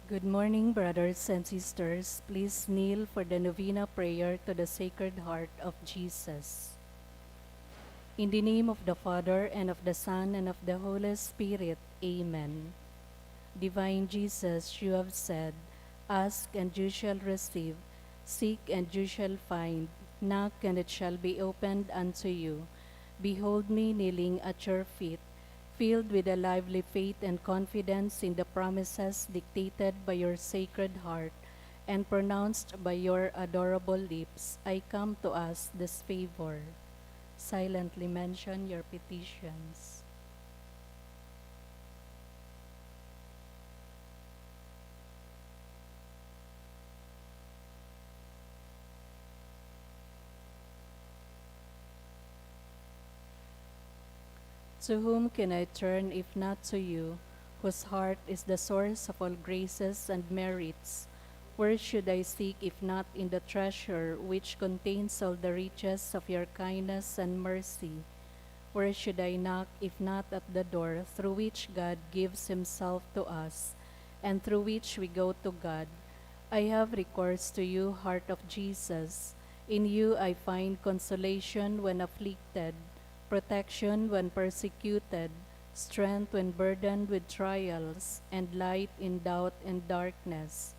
Good morning, brothers and sisters. Please kneel for the novena prayer to the Sacred Heart of Jesus. In the name of the Father, and of the Son, and of the Holy Spirit. Amen. Divine Jesus, you have said, "Ask and you shall receive, seek and you shall find, knock and it shall be opened unto you." Behold me kneeling at your feet, filled with a lively faith and confidence in the promises dictated by your Sacred Heart and pronounced by your adorable lips. I come to ask this favor. Silently mention your petitions. To whom can I turn if not to you, whose heart is the source of all graces and merits? Where should I seek if not in the treasure which contains all the riches of your kindness and mercy? Where should I knock if not at the door through which God gives himself to us, and through which we go to God? I have recourse to you, Heart of Jesus. In you I find consolation when afflicted, protection when persecuted, strength when burdened with trials, and light in doubt and darkness.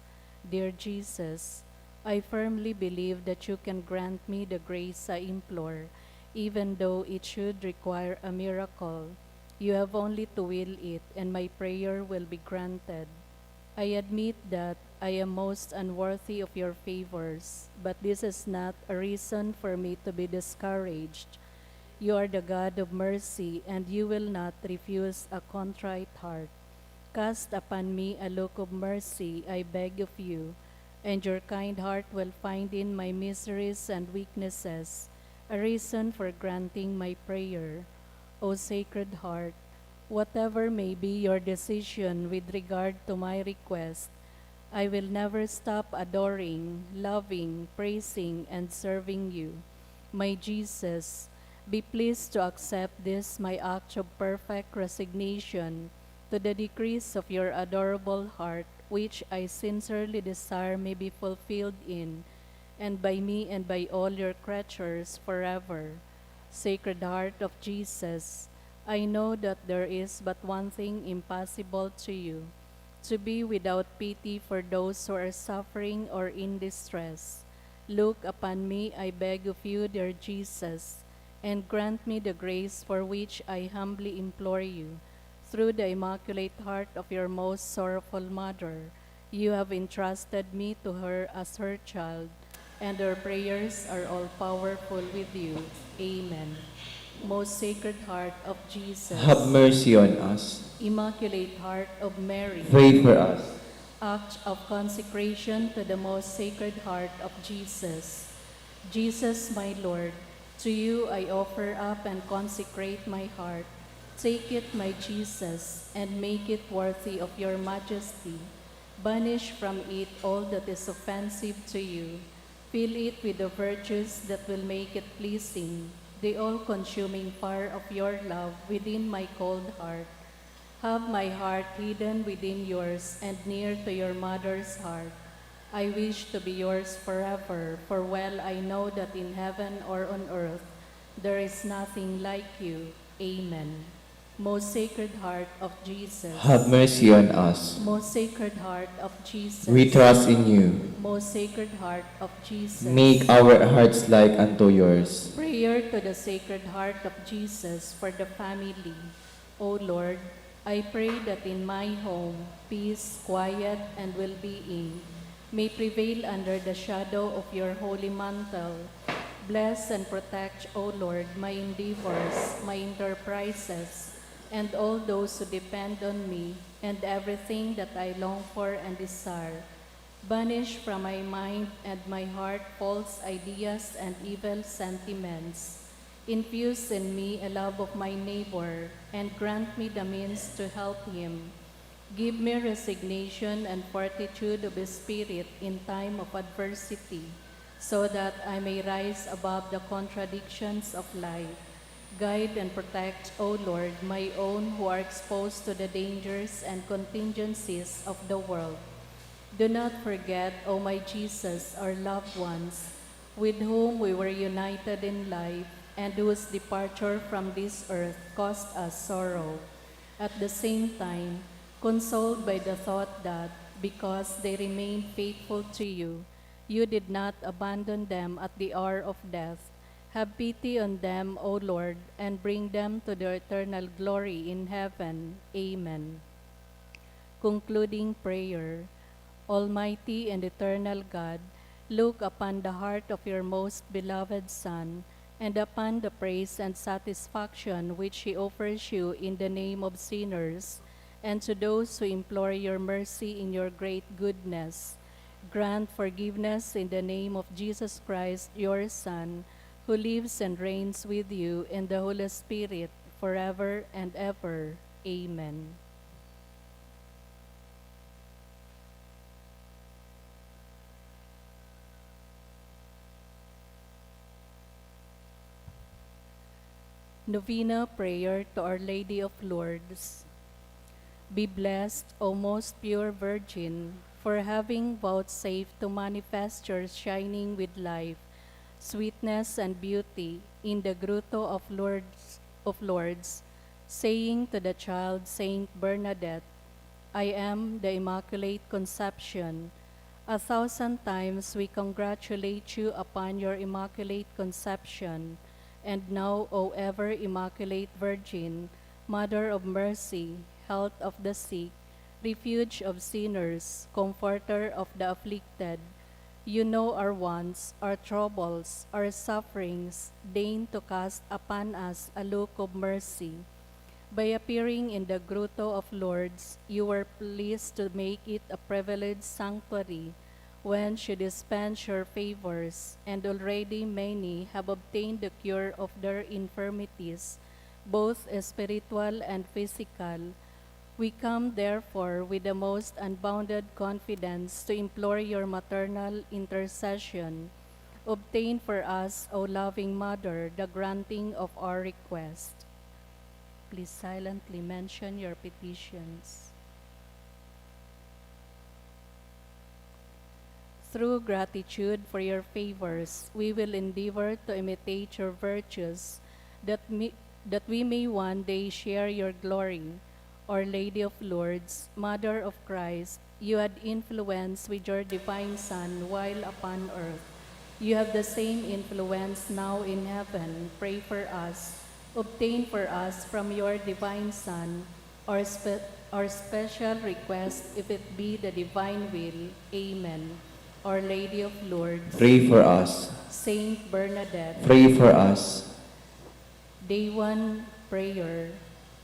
Dear Jesus, I firmly believe that you can grant me the grace I implore, even though it should require a miracle. You have only to will it, and my prayer will be granted. I admit that I am most unworthy of your favors, but this is not a reason for me to be discouraged. You are the God of mercy, and you will not refuse a contrite heart. Cast upon me a look of mercy, I beg of you, and your kind heart will find in my miseries and weaknesses a reason for granting my prayer. O Sacred Heart, whatever may be your decision with regard to my request, I will never stop adoring, loving, praising, and serving you. My Jesus, be pleased to accept this my act of perfect resignation to the decrees of your adorable heart, which I sincerely desire may be fulfilled in and by me and by all your creatures forever. Sacred Heart of Jesus, I know that there is but one thing impossible to you, to be without pity for those who are suffering or in distress. Look upon me, I beg of you, dear Jesus, and grant me the grace for which I humbly implore you. Through the Immaculate Heart of your most sorrowful Mother, you have entrusted me to her as her child, and her prayers are all powerful with you. Amen. Most Sacred Heart of Jesus, Have mercy on us. Immaculate Heart of Mary, Pray for us. act of consecration to the most Sacred Heart of Jesus. Jesus, my Lord, to you I offer up and consecrate my heart. Take it, my Jesus, and make it worthy of your majesty. Banish from it all that is offensive to you. Fill it with the virtues that will make it pleasing, the all-consuming fire of your love within my cold heart. Have my heart hidden within yours and near to your mother's heart. I wish to be yours forever, for well I know that in heaven or on earth there is nothing like you. Amen. Most Sacred Heart of Jesus, Have mercy on us. Most Sacred Heart of Jesus, We trust in you. Most Sacred Heart of Jesus, Make our hearts like unto yours. prayer to the Sacred Heart of Jesus for the family. O Lord, I pray that in my home, peace, quiet, and well-being may prevail under the shadow of your holy mantle. Bless and protect, O Lord, my endeavors, my enterprises, and all those who depend on me, and everything that I long for and desire. Banish from my mind and my heart false ideas and evil sentiments. Infuse in me a love of my neighbor, and grant me the means to help him. Give me resignation and fortitude of spirit in time of adversity, so that I may rise above the contradictions of life. Guide and protect, O Lord, my own who are exposed to the dangers and contingencies of the world. Do not forget, O my Jesus, our loved ones, with whom we were united in life, and whose departure from this earth caused us sorrow. At the same time, consoled by the thought that, because they remained faithful to you, you did not abandon them at the hour of death. Have pity on them, O Lord, and bring them to their eternal glory in heaven. Amen. Concluding prayer. Almighty and eternal God, look upon the heart of your most beloved Son, and upon the praise and satisfaction which he offers you in the name of sinners, and to those who implore your mercy in your great goodness. Grant forgiveness in the name of Jesus Christ, your Son, who lives and reigns with you in the Holy Spirit, forever and ever. Amen. Novena Prayer to Our Lady of Lourdes. Be blessed, O most pure Virgin, for having vouchsafed to manifest your shining with life, sweetness, and beauty in the grotto of Lourdes, saying to the child Saint Bernadette, I am the Immaculate Conception. 1,000 times we congratulate you upon your Immaculate Conception. And now, O ever Immaculate Virgin, Mother of Mercy, Health of the sick, Refuge of sinners, Comforter of the afflicted, you know our wants, our troubles, our sufferings, deign to cast upon us a look of mercy. By appearing in the grotto of Lourdes, you were pleased to make it a privileged sanctuary, whence you dispense your favors, and already many have obtained the cure of their infirmities, both spiritual and physical. We come, therefore, with the most unbounded confidence to implore your maternal intercession. Obtain for us, O loving Mother, the granting of our request. Please silently mention your petitions. Through gratitude for your favors, we will endeavor to imitate your virtues, that we may one day share your glory. Our Lady of Lourdes, Mother of Christ, you had influence with your divine Son while upon earth. You have the same influence now in heaven. Pray for us. Obtain for us from your divine Son our special request, if it be the divine will. Amen. Our Lady of Lourdes, Pray for us. Saint Bernadette, Pray for us. Day 1 Prayer.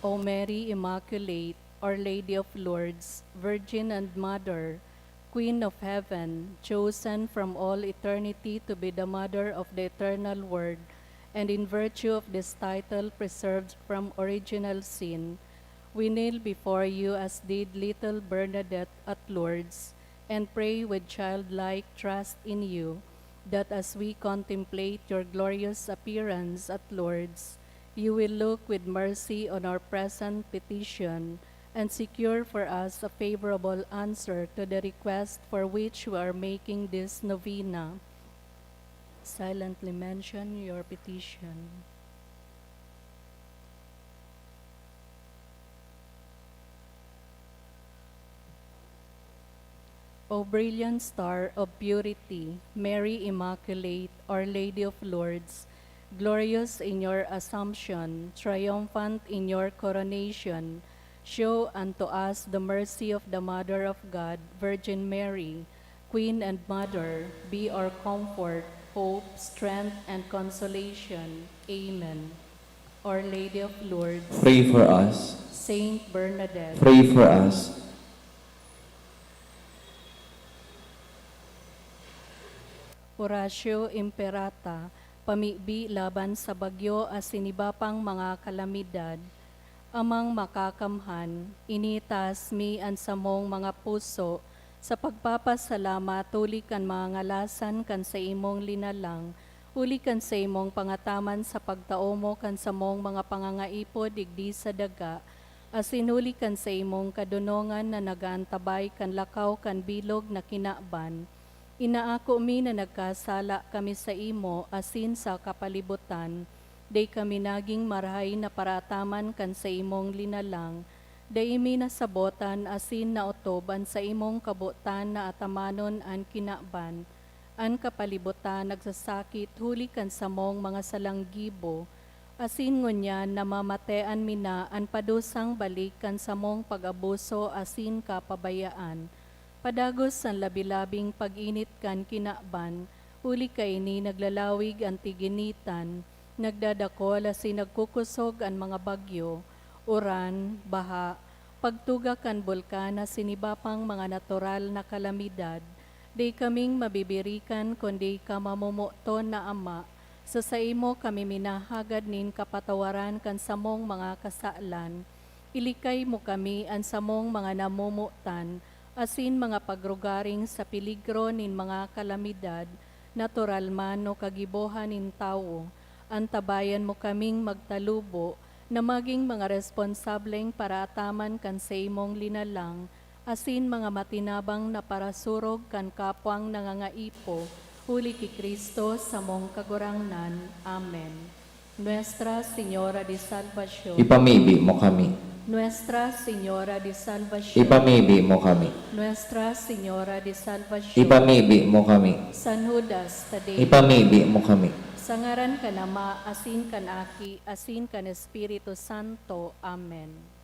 O Mary Immaculate, Our Lady of Lourdes, Virgin and Mother, Queen of Heaven, chosen from all eternity to be the Mother of the Eternal Word, and in virtue of this title preserved from original sin, we kneel before you as did little Bernadette at Lourdes, and pray with childlike trust in you, that as we contemplate your glorious appearance at Lourdes, you will look with mercy on our present petition, and secure for us a favorable answer to the request for which we are making this novena. Silently mention your petition. O brilliant star of purity, Mary Immaculate, Our Lady of Lourdes, glorious in your assumption, triumphant in your coronation, show unto us the mercy of the Mother of God, Virgin Mary, Queen and Mother, be our comfort, hope, strength, and consolation. Amen. Our Lady of Lourdes, Pray for us. Saint Bernadette, Pray for us. Horatio Imperata, pamibi laban sa bagyo as sinibapang mga kalamidad, amang makakamhan, initas mi an samong mga puso, sa pagpapasalamat uli kan mga ngalasan kan sa imong linalang, uli kan sa imong pangataman sa pagtao mo kan sa mong mga pangangaipod digdi sa daga, asinuli kan sa imong kadunongan na nagaantabay kan lakaw kan bilog na kinaban. Inaako mi na nagkasala kami sa imo asin sa kapalibutan, day kami naging marahay na parataman kan sa imong linalang, day imi nasabotan asin naotoban sa imong kabutan na atamanon an kinaban, an kapalibutan nagsasakit huli kan sa mong mga salanggibo, asin ngunyan namamatean mina an padusang balikan sa mong pag-abuso asin kapabayaan. Padagos ang labilabing pag-init kan kinaban, huli kay ni naglalawig ang tiginitan, nagdadakol asin nagkukusog ang mga bagyo, uran, baha, pagtuga kan bulkan sinibapang mga natural na kalamidad, di kaming mabibirikan kundi ka mamumuton na Ama, sa imo kami minahagad nin kapatawaran kan samong mga kasaalan, ilikay mo kami ang samong mga namumutan, asin mga pagrugaring sa peligro nin mga kalamidad, natural man o kagibohan nin tao, antabayan mo kaming magtalubo, na maging mga responsableng paraataman kan sa imong linalang, asin mga matinabang na parasurog kan kapwang nangangaipo, huli ki Kristo sa mong kagurangnan. Amen. Nuestra Señora de Salvación. Ipamibig mo kami. Nuestra Señora de Salvación. Ipamibig mo kami. Nuestra Señora de Salvación. Ipamibig mo kami. San Judas Tadeo. Ipamibig mo kami. Sa ngaran ka Ama, asin kan Aki, asin kan Espiritu Santo. Amen.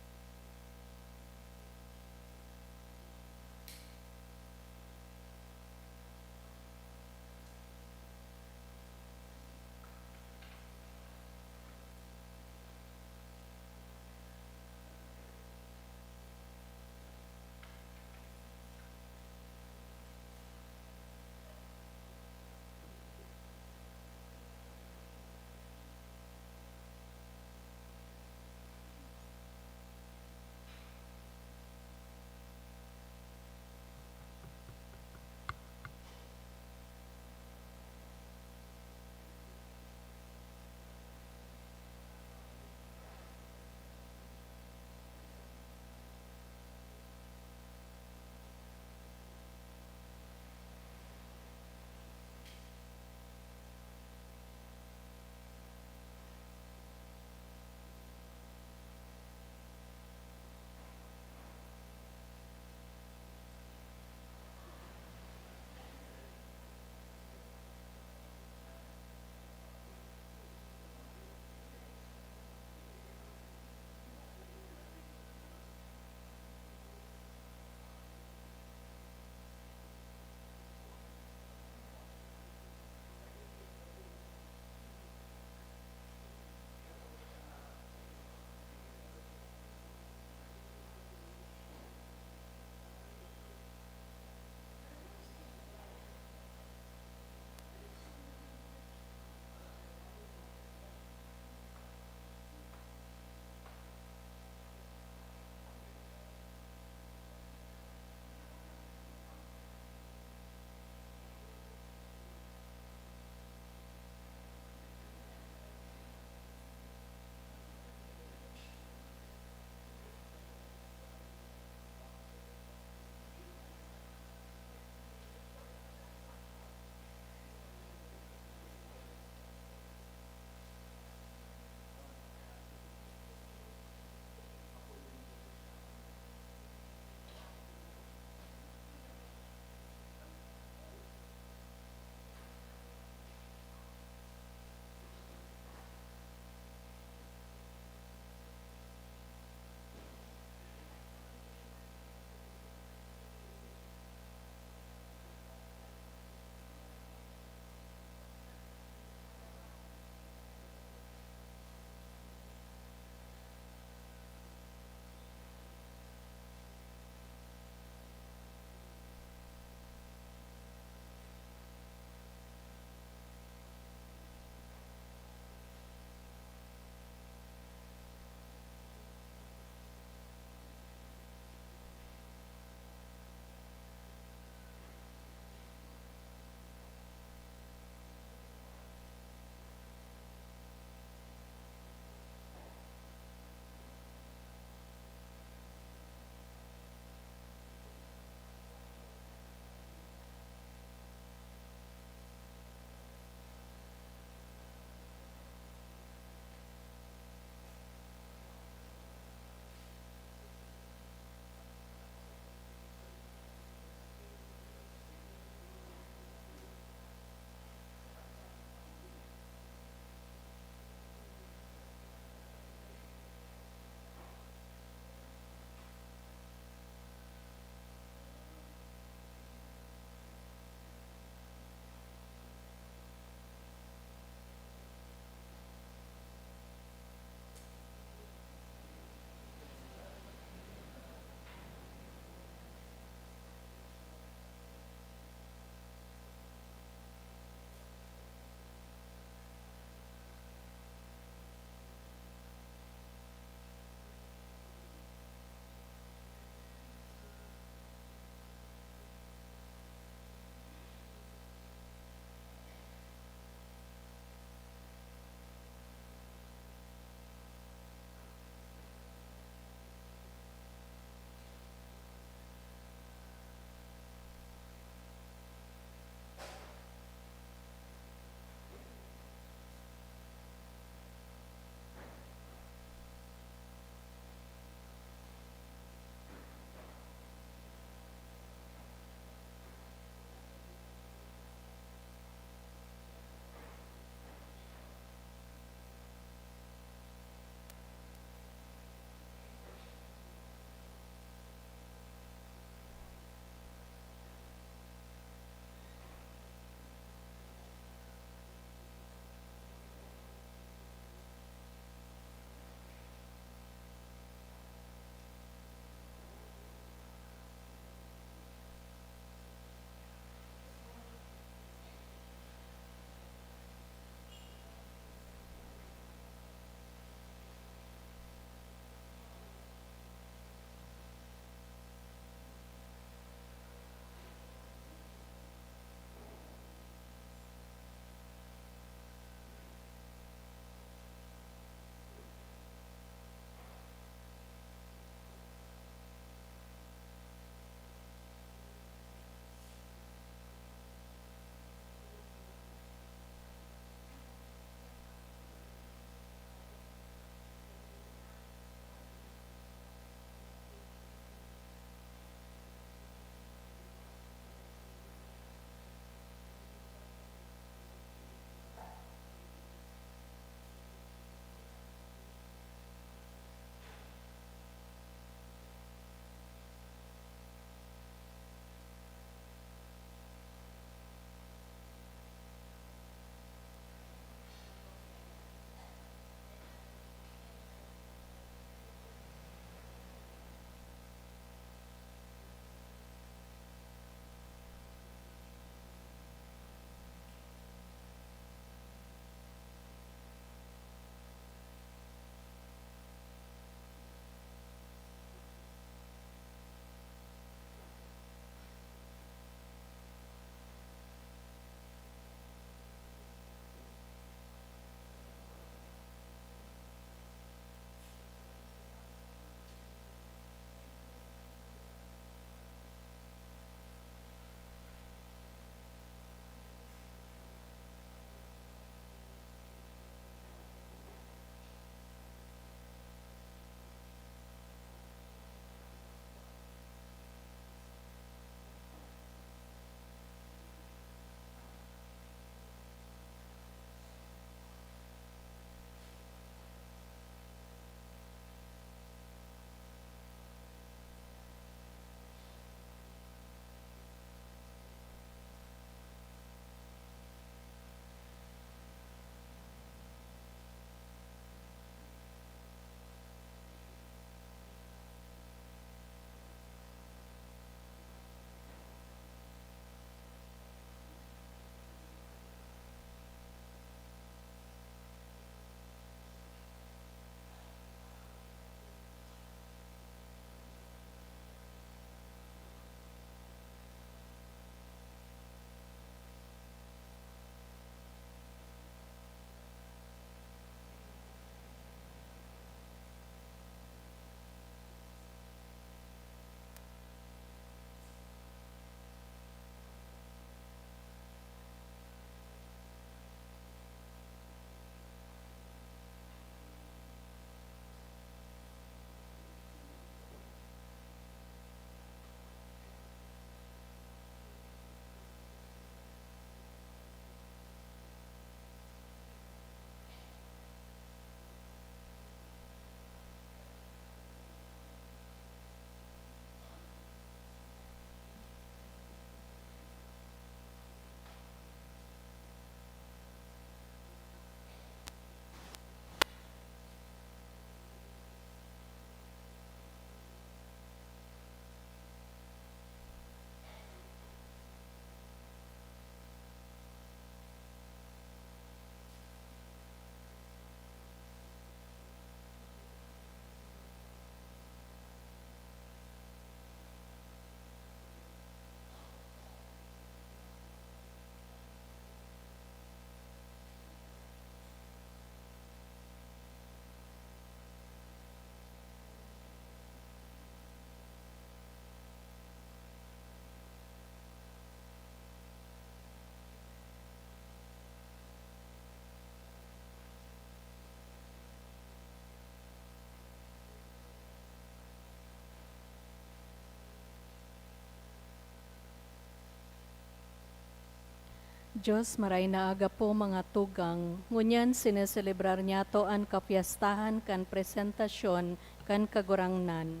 Diyos maray na aga po mga tugang, ngunyan sineselebrar niya to an kapiyastahan kan presentasyon kan kagurangnan.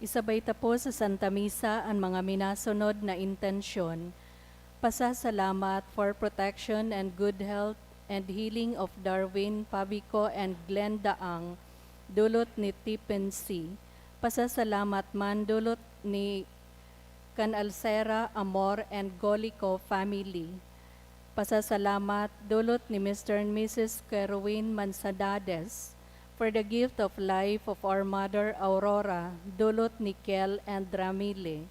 Isabay ta po sa Santa Misa ang mga minasunod na intensyon. Pasasalamat for protection and good health and healing of Darwin Pabico and Glenn Daang, dulot ni Tipen C. Pasasalamat man dulot ni Canalcera, Amor, and Golico family. Pasasalamat dulot ni Mr. and Mrs. Kerwin Mansadades for the gift of life of our mother Aurora, dulot ni Kel and Ramile.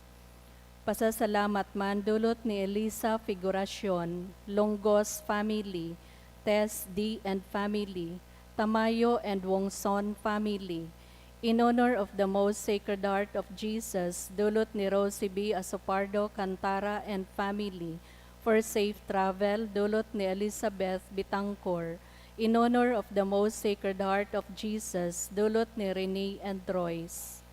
Pasasalamat man dulot ni Elisa Figuracion, Longos family, Tess D. and family, Tamayo and Wongson family. In honor of the most sacred heart of Jesus, dulot ni Rosie B. Asopardo Cantara and family. For safe travel, dulot ni Elizabeth Bitangcor. In honor of the most sacred heart of Jesus, dulot ni Rene and Royce.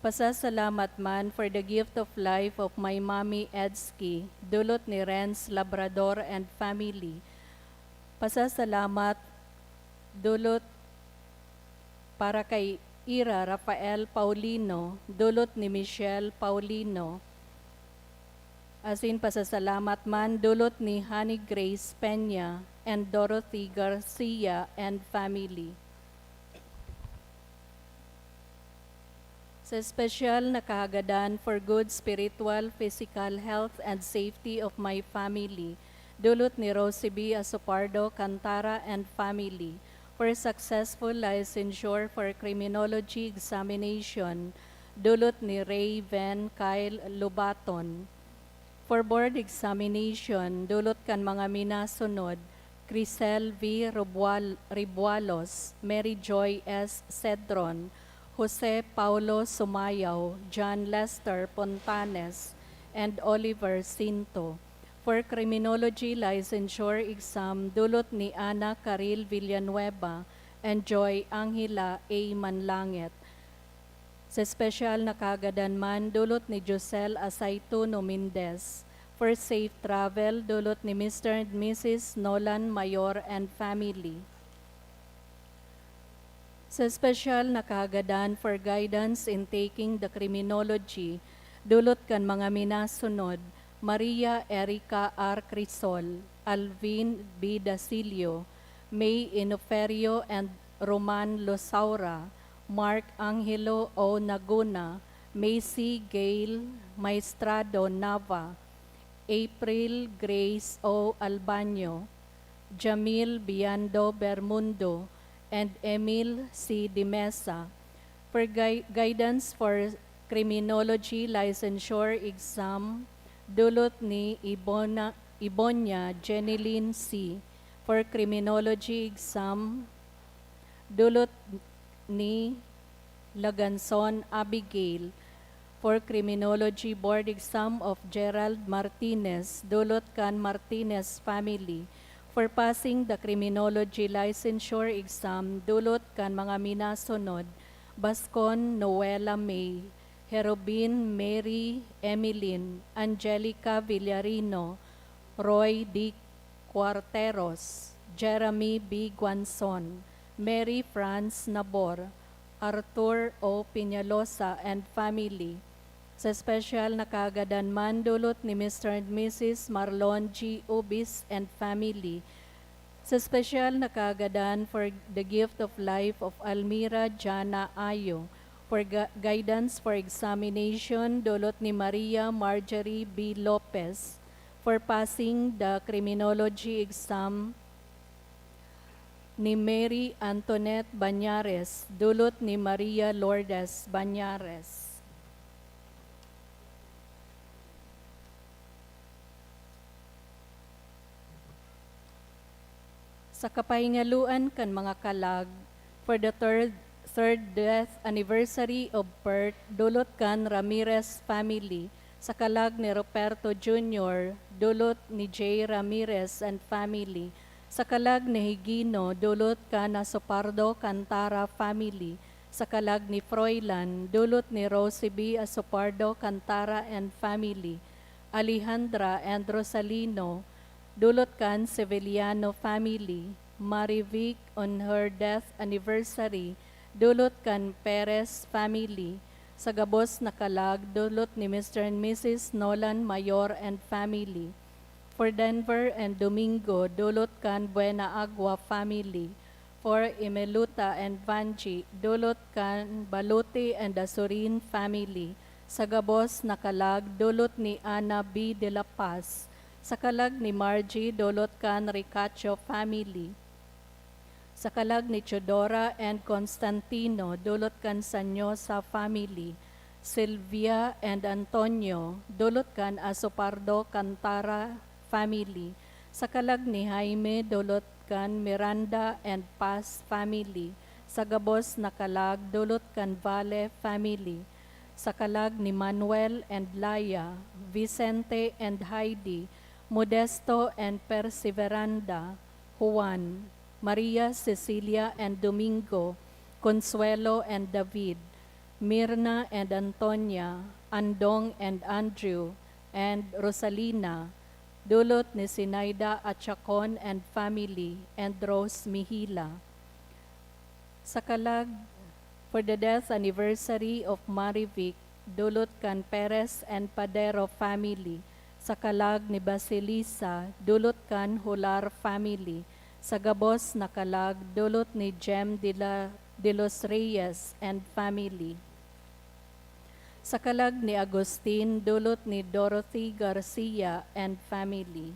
Pasasalamat man for the gift of life of my mommy Edsky, dulot ni Renz Labrador and family. Pasasalamat dulot para kay Ira Rafael Paulino, dulot ni Michelle Paulino. Asin pasasalamat man dulot ni Honey Grace Peña and Dorothy Garcia and family. Sa espesyal na kahagadan for good spiritual, physical health, and safety of my family, dulot ni Rosie B. Asopardo Cantara and family. For successful licensure for criminology examination, dulot ni Ray Van Kyle Lubaton. For board examination, dulot kan mga minasunod, Crisel V. Ribualos, Mary Joy S. Cedron, Jose Paulo Sumayaw, John Lester Pontanes, and Oliver Cinto. For criminology licensure exam, dulot ni Ana Caril Villanueva and Joy Angela A. Manlangit. Sa espesyal na kagadan man, dulot ni Josel Asaytuno Mendez. For safe travel, dulot ni Mr. and Mrs. Nolan Mayor and family. Sa espesyal na kagadan for guidance in taking the criminology, dulot kan mga minasunod, Maria Erica R. Crisol, Alvin B. Dasilio, May Inoferio and Roman Losaura, Mark Angelo O. Naguna, Macy Gail Maestrado Nava, April Grace O. Albanyo, Jamil Biando Bermundo, and Emil C. Dimesa. For guidance for criminology licensure exam, dulot ni Ibonya Jeneline C. For criminology exam, dulot ni Laganson Abigail. For criminology board exam of Gerald Martinez, dulot kan Martinez family. For passing the criminology licensure exam, dulot kan mga minasunod, Bascon Noela May, Herobin Mary Emeline, Angelica Villarino, Roy D. Cuarteros, Jeremy B. Guanzon, Mary France Nabor, Arthur O. Piñalosa and family. Sa espesyal na kagadan man, dulot ni Mr. and Mrs. Marlon G. Ubis and family. Sa espesyal na kagadan for the gift of life of Almira Jana Ayo. For guidance for examination, dulot ni Maria Marjorie B. Lopez. For passing the criminology exam, ni Mary Antoinette Banyares, dulot ni Maria Lourdes Banyares. Sa kapahingaluan kan mga kalag, for the third death anniversary of birth, dulot kan Ramirez family. Sa kalag ni Roberto Jr., dulot ni J. Ramirez and family. Sa kalag ni Higino, dulot kan Asopardo Cantara family. Sa kalag ni Froilan, dulot ni Rosie B. Asopardo Cantara and family, Alejandra and Rosalino, dulot kan Sevillano family, Marivic on her death anniversary, dulot kan Perez family, sa gabos na kalag, dulot ni Mr. and Mrs. Nolan Mayor and family, for Denver and Domingo, dulot kan Buena Agua family, for Imeluta and Vanji, dulot kan Baluti and Asurin family, sa gabos na kalag, dulot ni Ana B. de la Paz, sa kalag ni Margie, dulot kan Ricacho family, sa kalag ni Chodora and Constantino, dulot kan Sanyosa family, Silvia and Antonio, dulot kan Asopardo Cantara family, sa kalag ni Jaime, dulot kan Miranda and Paz family, sa gabos na kalag, dulot kan Vale family, sa kalag ni Manuel and Laya, Vicente and Heidi, Modesto and Perseveranda, Juan, Maria Cecilia and Domingo, Consuelo and David, Mirna and Antonia, Andong and Andrew, and Rosalina, dulot ni Sinaida Achacon and family, and Rose Mihila. Sa kalag, for the death anniversary of Marivic, dulot kan Perez and Padero family, sa kalag ni Basilisa, dulot kan Hular family, sa gabos na kalag, dulot ni Jem de los Reyes and family. Sa kalag ni Agustin, dulot ni Dorothy Garcia and family.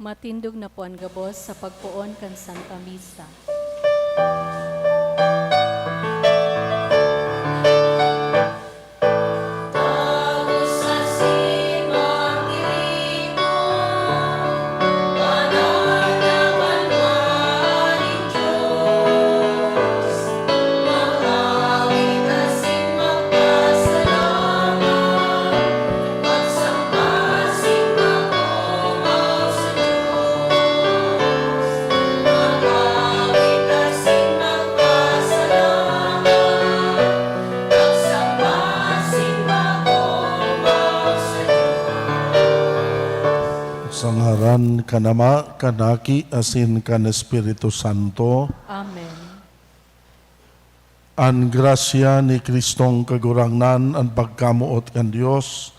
Matindog na po ang gabos sa pagpuon kan Santa Misa. Thank Aran kanama kanaki asin kan Espiritu Santo. Amen. An grasya ni Kristong kagurangnan an pagkamuot kan Dios,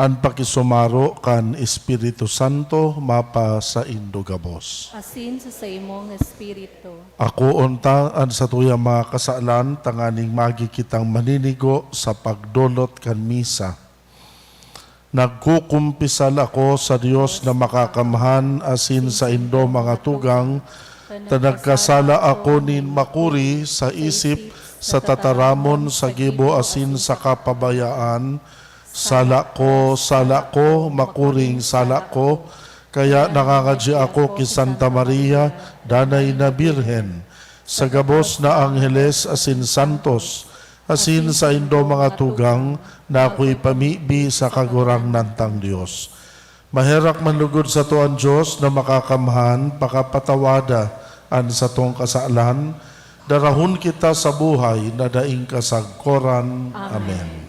an pakisumaro kan Espiritu Santo mapa sa indugabos. Asin sa imong espiritu. Ako unta an sa tuya mga kasaalan tanganing magi kitang maninigo sa pagdulot kan misa. Nagkukumpisal ako sa Dios na makakamhan asin sa indo mga tugang, tanagkasala ako nin makuri sa isip, sa tataramon, sa gibo asin sa kapabayaan. Sala ko, makuring sala ko, kaya nangangadya ako kay Santa Maria, danay na Birhen, sa gabos na Angeles asin Santos, asin sa indo mga tugang, na ako'y pamibi sa kagurang nantang Diyos. Maherak manlugod sa tuan Diyos na makakamhan, pakapatawada an sa tong kasaalan, darahon kita sa buhay na daing kasagkoran. Amen.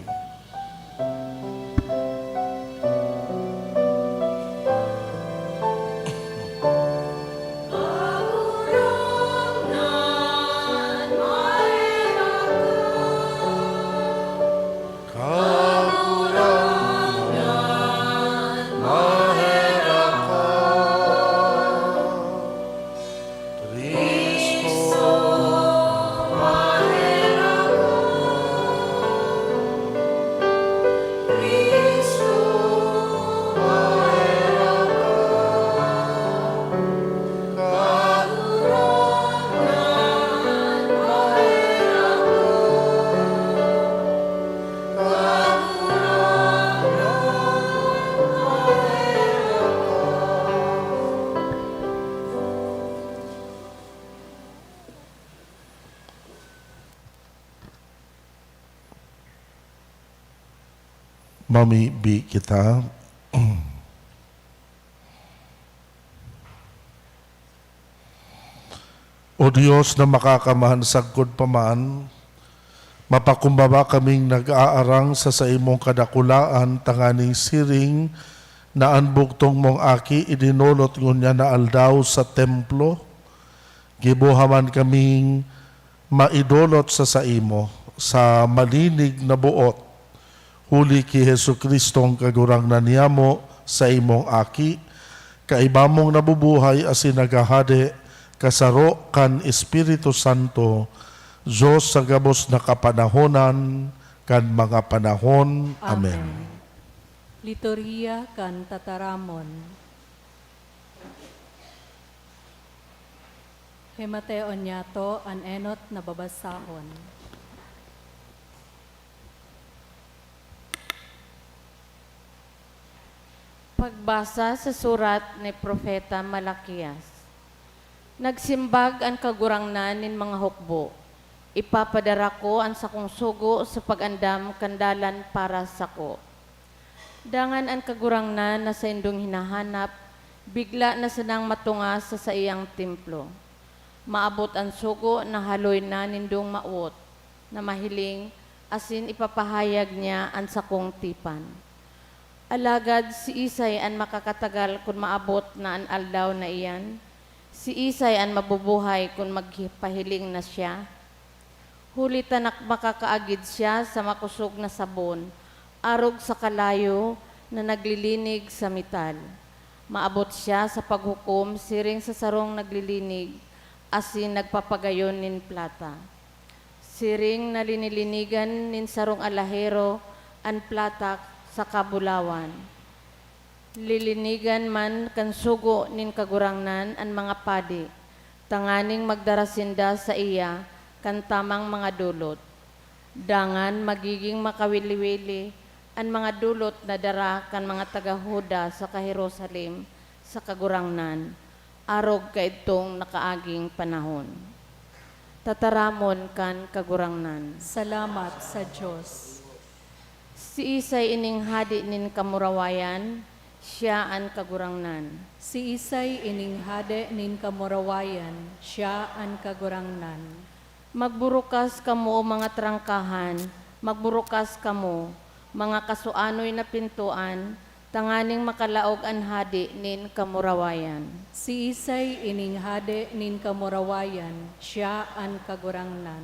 Mamibi kita. O Diyos na makakamahan sagkod pamaan, mapakumbaba kaming nag-aarang sa imong kadakulaan tanganing siring na anbugtong mong aki idinulot ngunya na aldaw sa templo. Gibuhaman kaming maidolot sa imo sa malinig na buot. Huli ki Hesu Kristong kagurangnan niyamo sa imong aki, kaibamong nabubuhay asin nagahade, kasaro kan Espiritu Santo, Diyos sa gabos na kapanahonan, kan mga panahon. Amen. Liturgia kan tataramon. Himateon niyato an enot na babasahon. Pagbasa sa surat ni Propeta Malakias. Nagsimbag ang kagurangnan nin mga hukbo. Ipapadara ko ang sakong sugo sa pag-andam kandalan para sako. Dangan ang kagurangnan na sa indong hinahanap, bigla na sanang matunga sa iyang templo. Maabot ang sugo na haloy na nindong mauot, na mahiling asin ipapahayag niya ang sakong tipan. Alagad si Isay an makakatagal kung maabot na an aldaw na iyan. Si Isay an mabubuhay kung magpahiling na siya. Huli tanak makakaagid siya sa makusog na sabon, arog sa kalayo na naglilinig sa metal. Maabot siya sa paghukom siring sa sarong naglilinig, asin nagpapagayon nin plata. Siring na linilinigan nin sarong alahero an plata sa kabulawan. Lilinigan man kan sugo nin kagurangnan an mga padi, tanganing magdarasinda sa iya kan tamang mga dulot. Dangan magiging makawili-wili an mga dulot na dara kan mga taga-Huda sa Jerusalem sa kagurangnan, arog kaitong nakaaging panahon. Tataramon kan kagurangnan. Salamat sa Diyos. Si Isay ining hadi nin kamurawayan, siya an kagurangnan. Si Isay ining hade nin kamurawayan, siya an kagurangnan. Magburukas kamo o mga trangkahan, magburukas kamo, mga kasuanoy na pintuan, tanganing makalaog an hadi nin kamurawayan. Si Isay ining hade nin kamurawayan, siya an kagurangnan.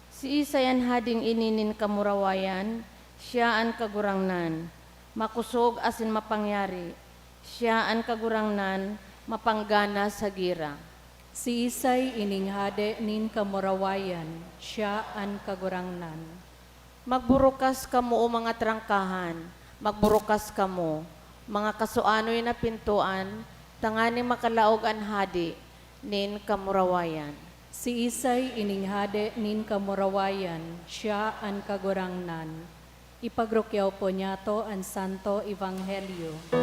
Si Isayan hading ininin kamurawayan, siya an kagurangnan. Makusog asin mapangyari, siya an kagurangnan, mapanggana sa gira. Si Isay ining hade nin kamurawayan, siya an kagurangnan. Magburukas kamo o mga trangkahan, magburukas kamo, mga kasuanoy na pintuan, tanganing makalaog an hadi nin kamurawayan. Si Isay ining hade nin kamurawayan, siya an kagurangnan. Ipagrukyaw po niya to ang Santo Ebanghelyo.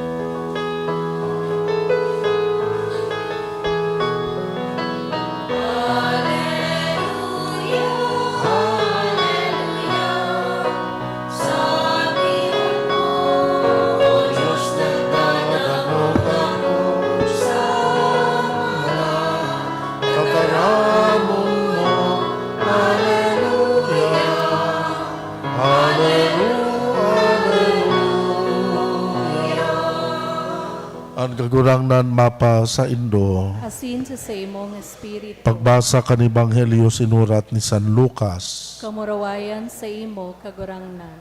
Ang kagurangnan mapa sa Indo. Asin sa imong espiritu, Pagbasa kan Ebanghelyo sinurat ni San Lucas. kamurawayan sa imo kagurangnan.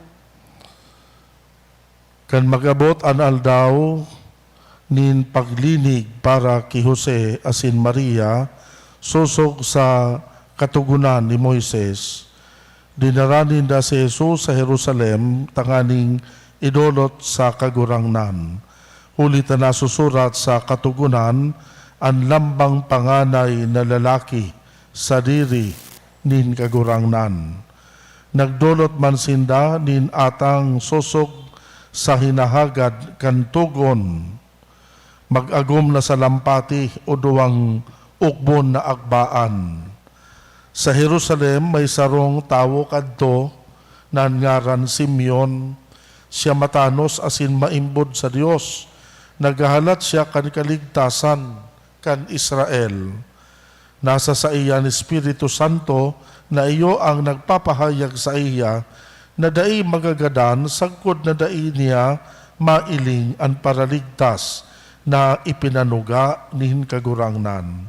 Kan magabot an aldaw nin paglinig para ki Jose asin Maria susog sa katugunan ni Moises. Dinaranin da si Jesus sa Jerusalem tanganing idolot sa kagurangnan. Ulit na nasusurat sa katugunan ang lambang panganay na lalaki sa diri nin kagurangnan. Nagdolot man sinda nin atang susog sa hinahagad kan tugon. Mag-agom na sa lampati o duwang ukbon na agbaan. Sa Jerusalem may sarong tawo kadto na ngaran Simeon. Siya matanos asin maimbod sa Dios. Naghahalat siya kan kaligtasan kan Israel. Nasa sa iya ni Espiritu Santo na iyo ang nagpapahayag sa iya na dai magagadan sagkod na dai niya mailing ang paraligtas na ipinanuga nihin kagurangnan.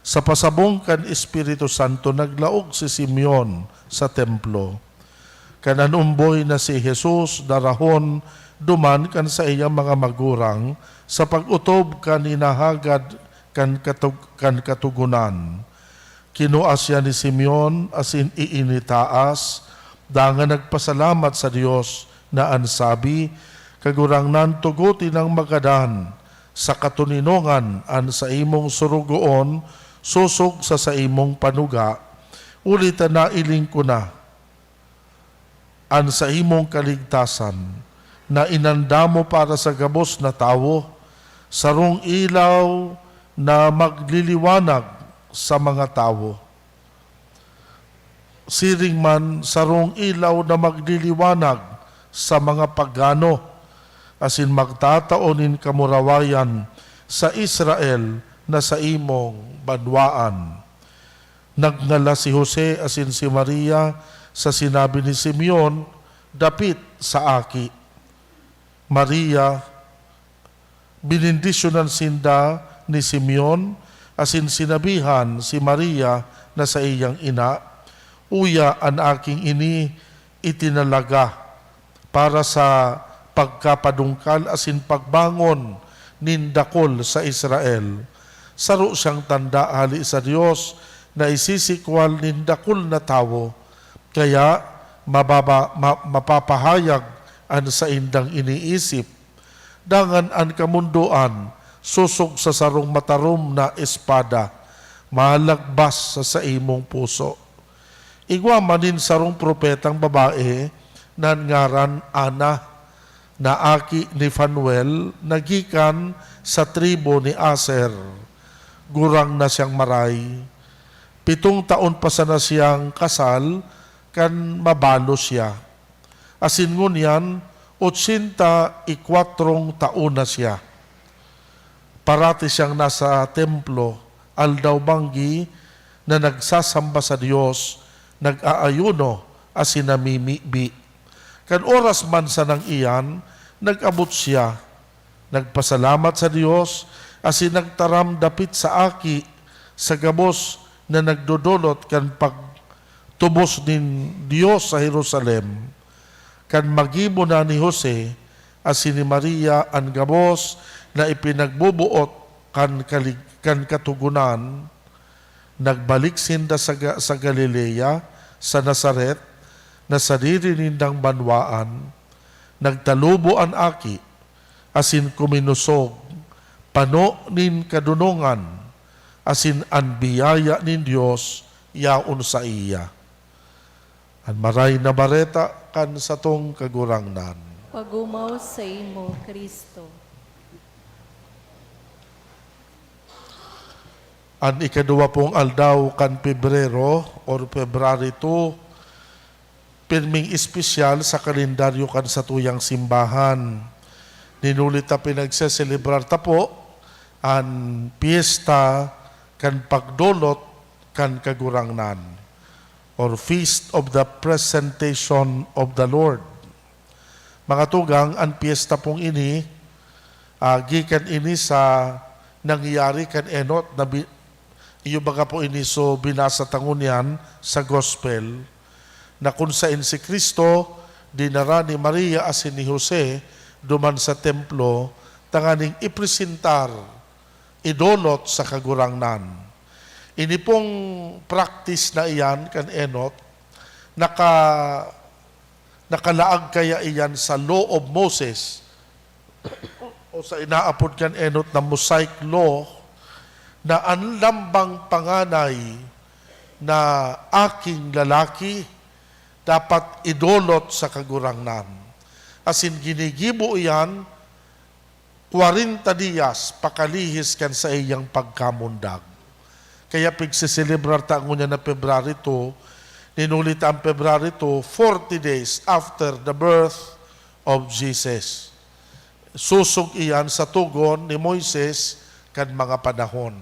Sa pasabong kan Espiritu Santo naglaog si Simeon sa templo. Kananumboy na si Jesus darahon duman kan sa iyang mga magurang sa pag-utob kan inahagad kan katugunan. Kinuas siya ni Simeon asin iinitaas, dangan nagpasalamat sa Dios na ansabi, kagurangnan tuguti ng magadan, sa katuninongan an sa imong surugoon, susog sa imong panuga, ulitan na iling ko na, an sa imong kaligtasan, na inanda mo para sa gabos na tawo, sarong ilaw na magliliwanag sa mga tawo. Siring man sarong ilaw na magliliwanag sa mga pagano, asin magtataonin kamurawayan sa Israel na sa imong banwaan. Nagngala si Jose asin si Maria sa sinabi ni Simeon, dapit sa aki. Maria, binindisyonan sinda ni Simeon, asin sinabihan si Maria na sa iyang ina, uya an aking ini itinalaga para sa pagkapadungkal asin pagbangon nindakol sa Israel. Saro siyang tanda hali sa Dios na isisikwal nindakol na tawo, kaya mapapahayag an sa indang iniisip, dangan an kamunduan, susog sa sarong matarom na espada, malagbas sa imong puso. Igwa manin sarong propetang babae, nan ngaran Ana, na aki ni Fanuel, nagikan sa tribo ni Aser. Gurang na siyang maray. 7 taon pa sana siyang kasal, kan mabalo siya. Asin ngunyan, 84 taon na siya. Parati siyang nasa templo, aldaw banggi, na nagsasamba sa Diyos, nag-aayuno, asin namimibi. Kan oras man sa nang iyan, nag-abot siya, nagpasalamat sa Dios, asin nagtaram dapit sa aki sa gabos na nagdodolot kan pagtubos nin Dios sa Jerusalem, kan magibo na ni Jose asin ni Maria ang gabos na ipinagbubuot kan katugunan. Nagbalik sinda sa Galilea, sa Nazaret, na sarili nindang banwaan, nagtalubo ang aki, asin kuminusog, pano nin kadunungan, asin ang biyaya nin Diyos, yaon sa iya. Ang maray na bareta kan sa tong kagurangnan. Pagumaw sa imo, Kristo. Ang ikadua pong aldaw kan Pebrero or February 2, pirming espesyal sa kalendaryo kan sa tuyang simbahan. Ninulit na pinagseselebrar ta po ang piyesta kan pagdolot kan kagurangnan or Feast of the Presentation of the Lord. Mga tugang, ang piyesta pong ini, gikan ini sa nangyari kan enot na iyo baga po ini so binasa tangunyan sa gospel na kung saan si Kristo dinara ni Maria asin ni Jose duman sa templo tanganing ipresentar idolot sa kagurangnan. Ini pong practice na iyan kan enot nakalaag kaya iyan sa law of Moses o sa inaapod kan enot na Mosaic law na ang lambang panganay na aking lalaki dapat idolot sa kagurangnan. Asin ginigibo iyan 40 días pakalihis kan sa iyang pagkamundag. Kaya pagsiselebrar ta ngunya na February 2, ninulit ang February 2, 40 days after the birth of Jesus. Susog iyan sa tugon ni Moises kan mga panahon.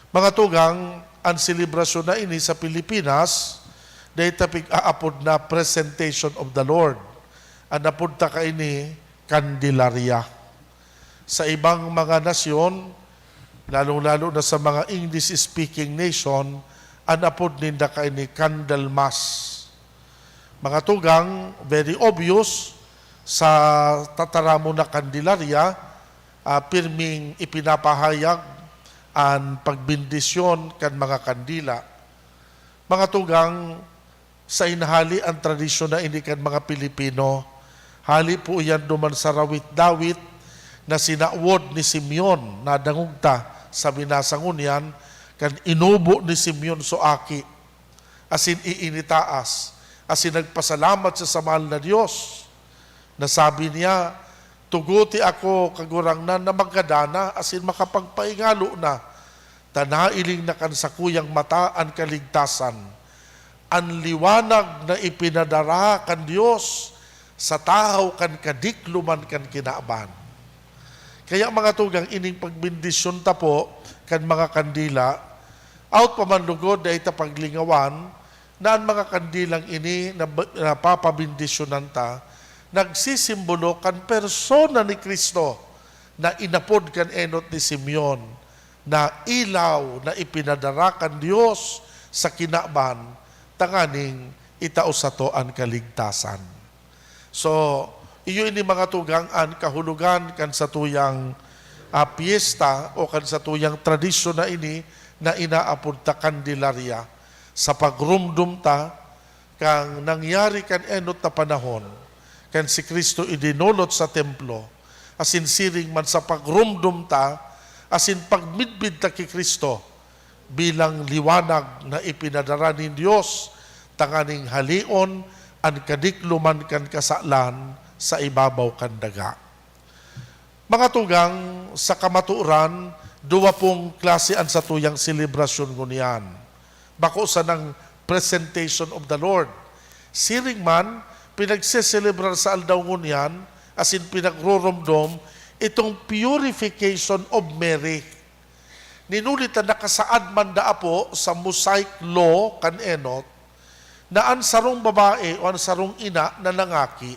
Mga tugang, ang selebrasyon na ini sa Pilipinas, dahil tapig aapod na Presentation of the Lord. Ang napunta ka ini, Candelaria. Sa ibang mga nasyon, lalong-lalo na sa mga English-speaking nation, ang apod ninda ka ini, Candlemas. Mga tugang, very obvious, sa tataramo na Candelaria, pirming ipinapahayag ang pagbindisyon kan mga kandila. Mga tugang, sa inahali ang tradisyon na ini kan mga Pilipino, hali po iyan duman sa rawit-dawit na sinawod ni Simeon na dangugta sa binasangunyan kan inubo ni Simeon so aki asin iinitaas asin nagpasalamat sa mahal na Diyos na sabi niya, tuguti ako kagurangnan na magkadana asin makapagpaingalo na tanailing na kan sa kuyang mata ang kaligtasan ang liwanag na ipinadara kan Diyos sa tahaw kan kadikluman kan kinaaban. Kaya mga tugang ining pagbindisyon ta po kan mga kandila out pamanlugod da ita paglingawan na ang mga kandilang ini na papabindisyonan ta nagsisimbolo kan persona ni Kristo na inapod kan enot ni Simeon na ilaw na ipinadara kan Dios sa kinaban tanganing itao sa to ang kaligtasan. So, iyo ini mga tugang ang kahulugan kan sa tuyang piyesta o kan sa tuyang tradisyon na ini na inaapod ta Candelaria sa pagrumdum ta kang nangyari kan enot na panahon kan si Kristo idinulot sa templo, asin siring man sa pagrumdum ta, asin pagmidbid ta ki Kristo, bilang liwanag na ipinadara ni Diyos, tanganing halion, ang kadikluman kan kasalan sa ibabaw kan daga. Mga tugang, sa kamaturan, duwa pong klase an sa tuyang selebrasyon ngunyan. Bako sa ng Presentation of the Lord. Siring man, pinagseselebrar sa aldaw ngunyan, asin pinagrurumdom, itong purification of Mary. Ninulit na nakasaad man daa po sa Mosaic law kan enot, na ang sarong babae o ang sarong ina na nangaki,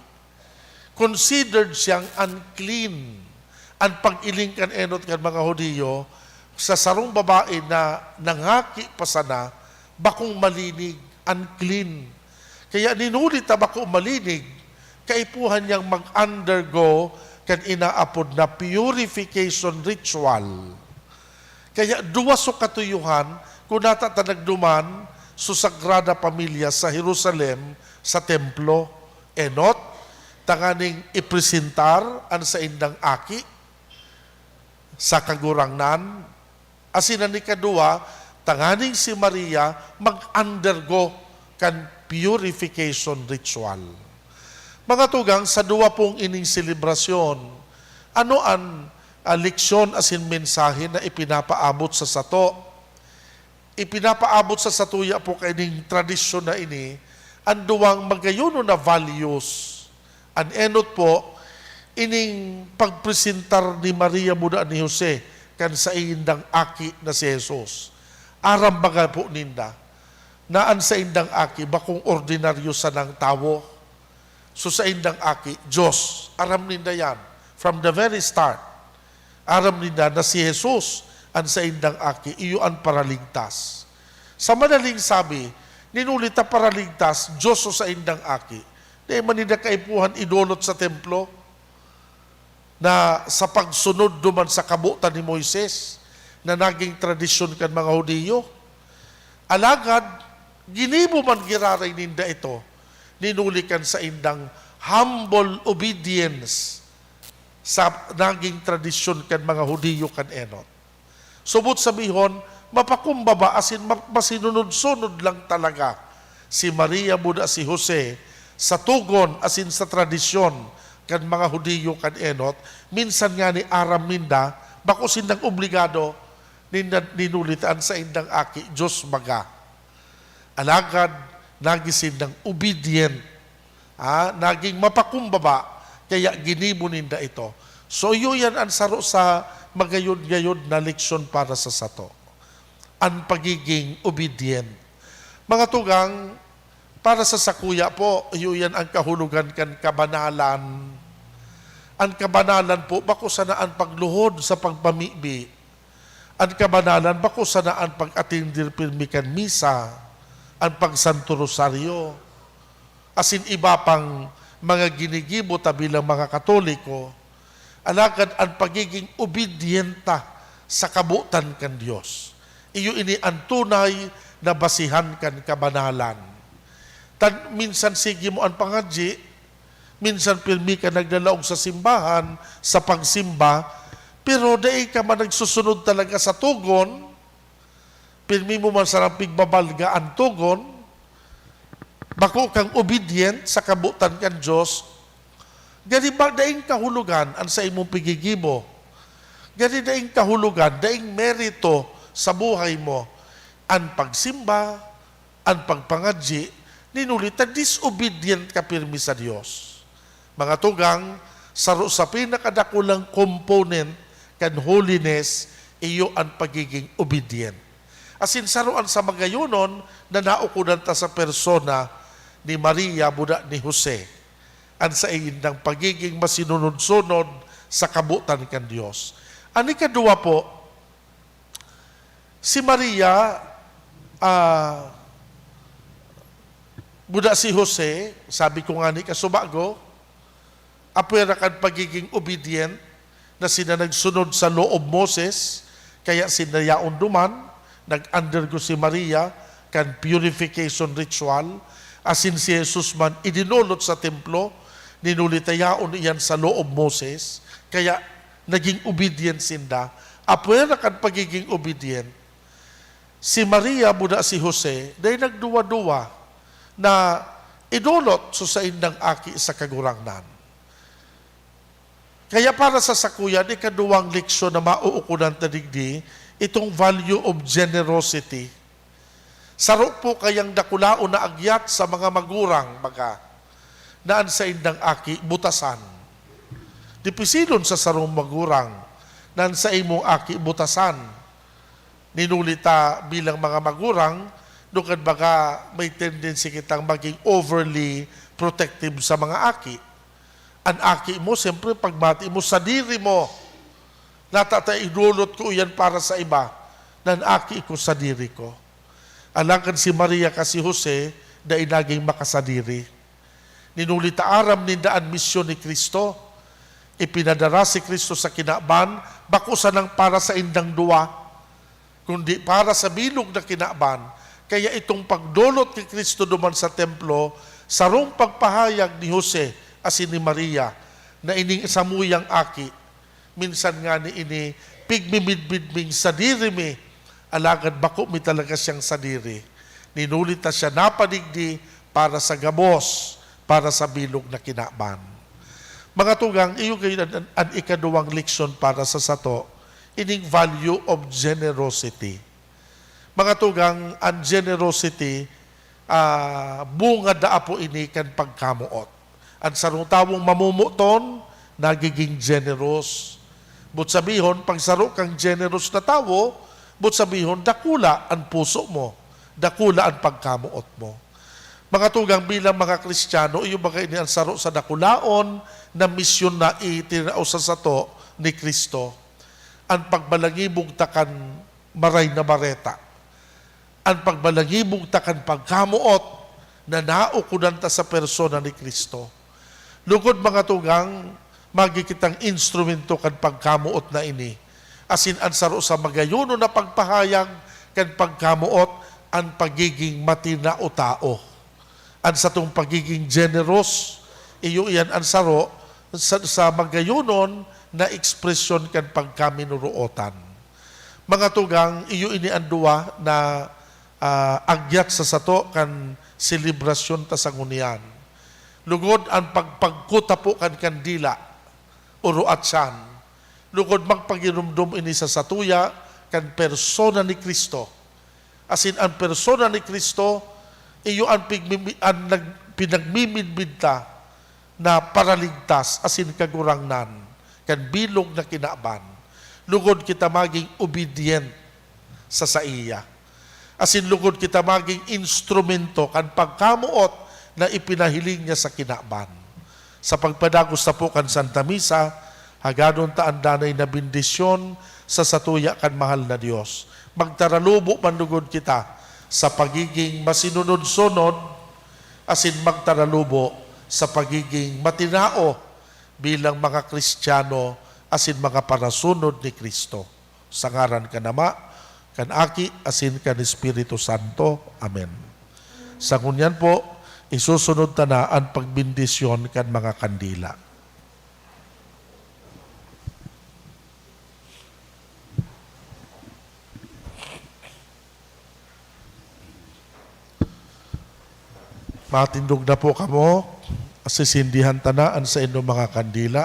considered siyang unclean. Ang pag-iling kan enot kan mga Hudiyo, sa sarong babae na nangaki pa sana, bakong malinig, unclean. Kaya ninulit na bakong malinig, kaipuhan niyang mag-undergo kan inaapod na purification ritual. Kaya duwa so katuyuhan, kung natatanagduman sa Sagrada Pamilya sa Jerusalem, sa templo, enot, tanganing ipresentar ang sa indang aki, sa kagurangnan, asinan ni kadua, tanganing si Maria mag-undergo kan purification ritual. Mga tugang, sa duwa pong ining selebrasyon, ano ang leksyon asin mensahe na ipinapaabot sa sato? Ipinapaabot sa satuya po kaining tradisyon na ini, ang duwang magayuno na values. Ang enot po, ining pagpresentar ni Maria muda ni Jose kan sa indang aki na si Jesus. Aram baga po ninda, naan sa indang aki, bakong ordinaryo sa ng tawo. So sa indang aki, Diyos, aram ninda yan. From the very start, aram ninda na si Jesus ang sa indang aki, iyo ang paraligtas. Sa madaling sabi, ninulit na paraligtas, Diyos o sa indang aki. Di man ninda kaipuhan idolot sa templo, na sa pagsunod duman sa kabutan ni Moises, na naging tradisyon kan mga Hudiyo. Alagad, ginibo man giraray ninda ito, ninulikan sa indang humble obedience sa naging tradisyon kan mga Hudiyo kan enot. Subot sabihon, mapakumbaba asin masinunod-sunod lang talaga si Maria muda si Jose sa tugon asin sa tradisyon kan mga Hudiyo kan enot. Minsan nga ni aram minda, bako sindang obligado ninulitan sa indang aki, Diyos maga. Alagad, nagisindang obedient, naging mapakumbaba, kaya ginibo ninda ito. So yun ang saro sa magayod-gayod na leksyon para sa sato. Ang pagiging obedient. Mga tugang, para sa sakuya po, yun ang kahulugan kan kabanalan. Ang kabanalan po, bako sanaan pagluhod sa pagpamibi. Ang kabanalan, bako sanaan pag-atindir pirmikan misa, ang pagsanto rosaryo, asin iba pang mga ginigibo bilang mga Katoliko, alagad ang pagiging obidyenta sa kabutan kan Diyos. Iyo ini ang tunay na basihan kan kabanalan. Minsan sige mo ang pangadji, minsan pirmi ka nagdalaog sa simbahan, sa pagsimba, pero dahil ka man nagsusunod talaga sa tugon, pirmi mo man sa pigbabalga ang tugon, bako kang obedient sa kabutan kan Diyos, gani ba daing kahulugan ang sa imong pigigibo? Gani daing kahulugan, daing merito sa buhay mo, ang pagsimba, ang pagpangadji, ninulitan, disobedient ka pirmi sa Diyos. Mga tugang, sa pinakadakulang component kan holiness, iyo ang pagiging obedient. Asin saruan sa magayunon, na naukunan ta sa persona ni Maria buda ni Jose, ang sa indang pagiging masinunod-sunod sa kabutan kan Diyos. Ang ikadua po, si Maria, buda si Jose, sabi ko nga ni kasubago, apwera kan pagiging obedient, na sina nagsunod sa loob Moses, kaya sinayaon duman, nag-undergo si Maria, kan purification ritual, asin si Jesus man idinulot sa templo, ninulitayaon iyan sa loob Moses, kaya naging obedient sinda. Apwera kan pagiging obedient, si Maria buda si Jose, dahil nagduwa-duwa na idulot so sa indang aki sa kagurangnan. Kaya para sa sakuya, di kaduwang leksyon na mauukunan tadigdi, itong value of generosity. Saro po kayang dakulao na agyat sa mga magurang, naan sa indang aki, butasan. Dipisilon sa sarong magurang, naan sa imong aki, butasan. Ninulita bilang mga magurang, doon baga may tendency kitang maging overly protective sa mga aki. Ang aki mo, siyempre pagmati mo, sadiri mo. Natata, idulot ko yan para sa iba. Nan aki ko, sadiri ko. Alangkan si Maria ka si Jose, da inaging makasadiri. Ninulita aram nindaan misyon ni Kristo. Ipinadara si Kristo sa kinaban, bakusan ng para sa indang duwa, kundi para sa bilog na kinaban. Kaya itong pagdulot ni Kristo duman sa templo, sarong pagpahayag ni Jose asin ni Maria, na ining samuyang aki, minsan nga ni ini, pigmimidbidming sadiri mi, alagad bako mi talaga siyang sadiri. Ninulita siya napadigdi para sa gabos, para sa bilog na kinaban. Mga tugang, iyo kayo ang ikaduwang leksyon para sa sato, ining value of generosity. Mga tugang, ang generosity, bunga da po ini kan pagkamuot. Ang sarong tawong mamumuton, nagiging generous. But sabihon, pag saro kang generous na tawo, but sabihon, dakula ang puso mo, dakula ang pagkamuot mo. Mga tugang, bilang mga Kristiyano, iyo bagay ni ang saro sa dakulaon na misyon na itinao sa sato ni Kristo. Ang pagbalangibog takan maray na mareta. Ang pagbalangibog takan pagkamuot na naukunan ta sa persona ni Kristo. Lugod mga tugang, magikitang instrumento kan pagkamuot na ini. Asin ang saro sa magayuno na pagpahayag kan pagkamuot ang pagiging matinao tao. Ang sa tong pagiging generous, iyo iyan ang saro sa magayunon na ekspresyon kan pagkaminuruotan. Mga tugang, iyo ini ang duwa na agyat sa sato kan selebrasyon ta sa ngunian. Lugod ang pagpagkuta po kan kandila, uruat siyan. Lugod magpagirumdum ini sa satuya kan persona ni Kristo. Asin ang persona ni Kristo, iyo ang pinagmimidbidta na paraligtas asin kagurangnan kan bilog na kinaban. Lugod kita maging obedient sa iya. Asin lugod kita maging instrumento kan pagkamuot na ipinahiling niya sa kinaban. Sa pagpadagos sa po kan Santa Misa, hagadon ta ang danay na bendisyon sa satuya kan mahal na Diyos. Magtaralubo man lugod kita sa pagiging masinunod-sunod, asin magtaralubo sa pagiging matinao bilang mga Kristiyano, asin mga parasunod ni Kristo. Sa ngaran ka nama, kan Aki, asin kan Espiritu Santo. Amen. Sa kunyan po, isusunod ta na ang pagbindisyon kan mga kandila. Matindog na po kamo, asisindihan tanaan sa inyong mga kandila.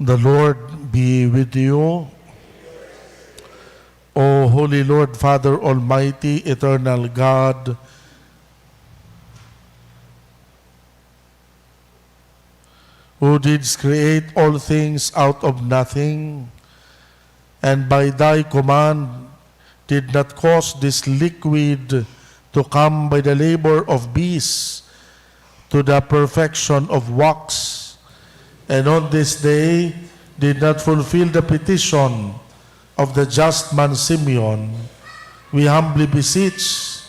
The Lord be with you. O Holy Lord, Father Almighty, Eternal God, who didst create all things out of nothing, and by thy command did not cause this liquid to come by the labor of beasts to the perfection of wax, and on this day did not fulfill the petition of the just man Simeon, we humbly beseech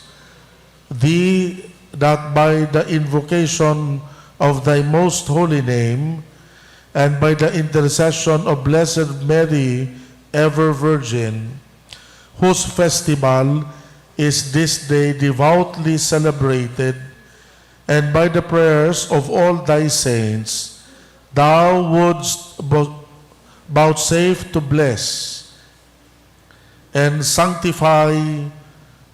thee that by the invocation of thy most holy name and by the intercession of Blessed Mary, ever Virgin, whose festival is this day devoutly celebrated, and by the prayers of all thy saints, thou wouldst vouchsafe to bless and sanctify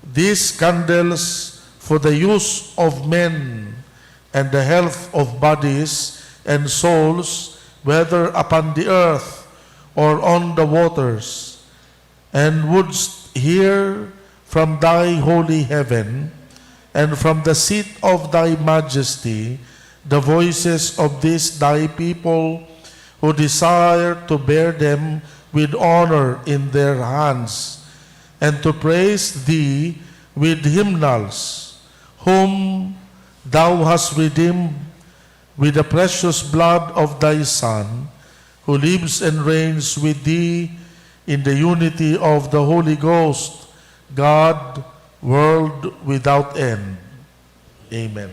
these candles for the use of men and the health of bodies and souls, whether upon the earth or on the waters, and wouldst hear from thy holy heaven and from the seat of thy majesty the voices of these thy people who desire to bear them with honor in their hands, and to praise thee with hymnals, whom thou hast redeemed with the precious blood of thy Son, who lives and reigns with thee in the unity of the Holy Ghost, God, world without end. Amen.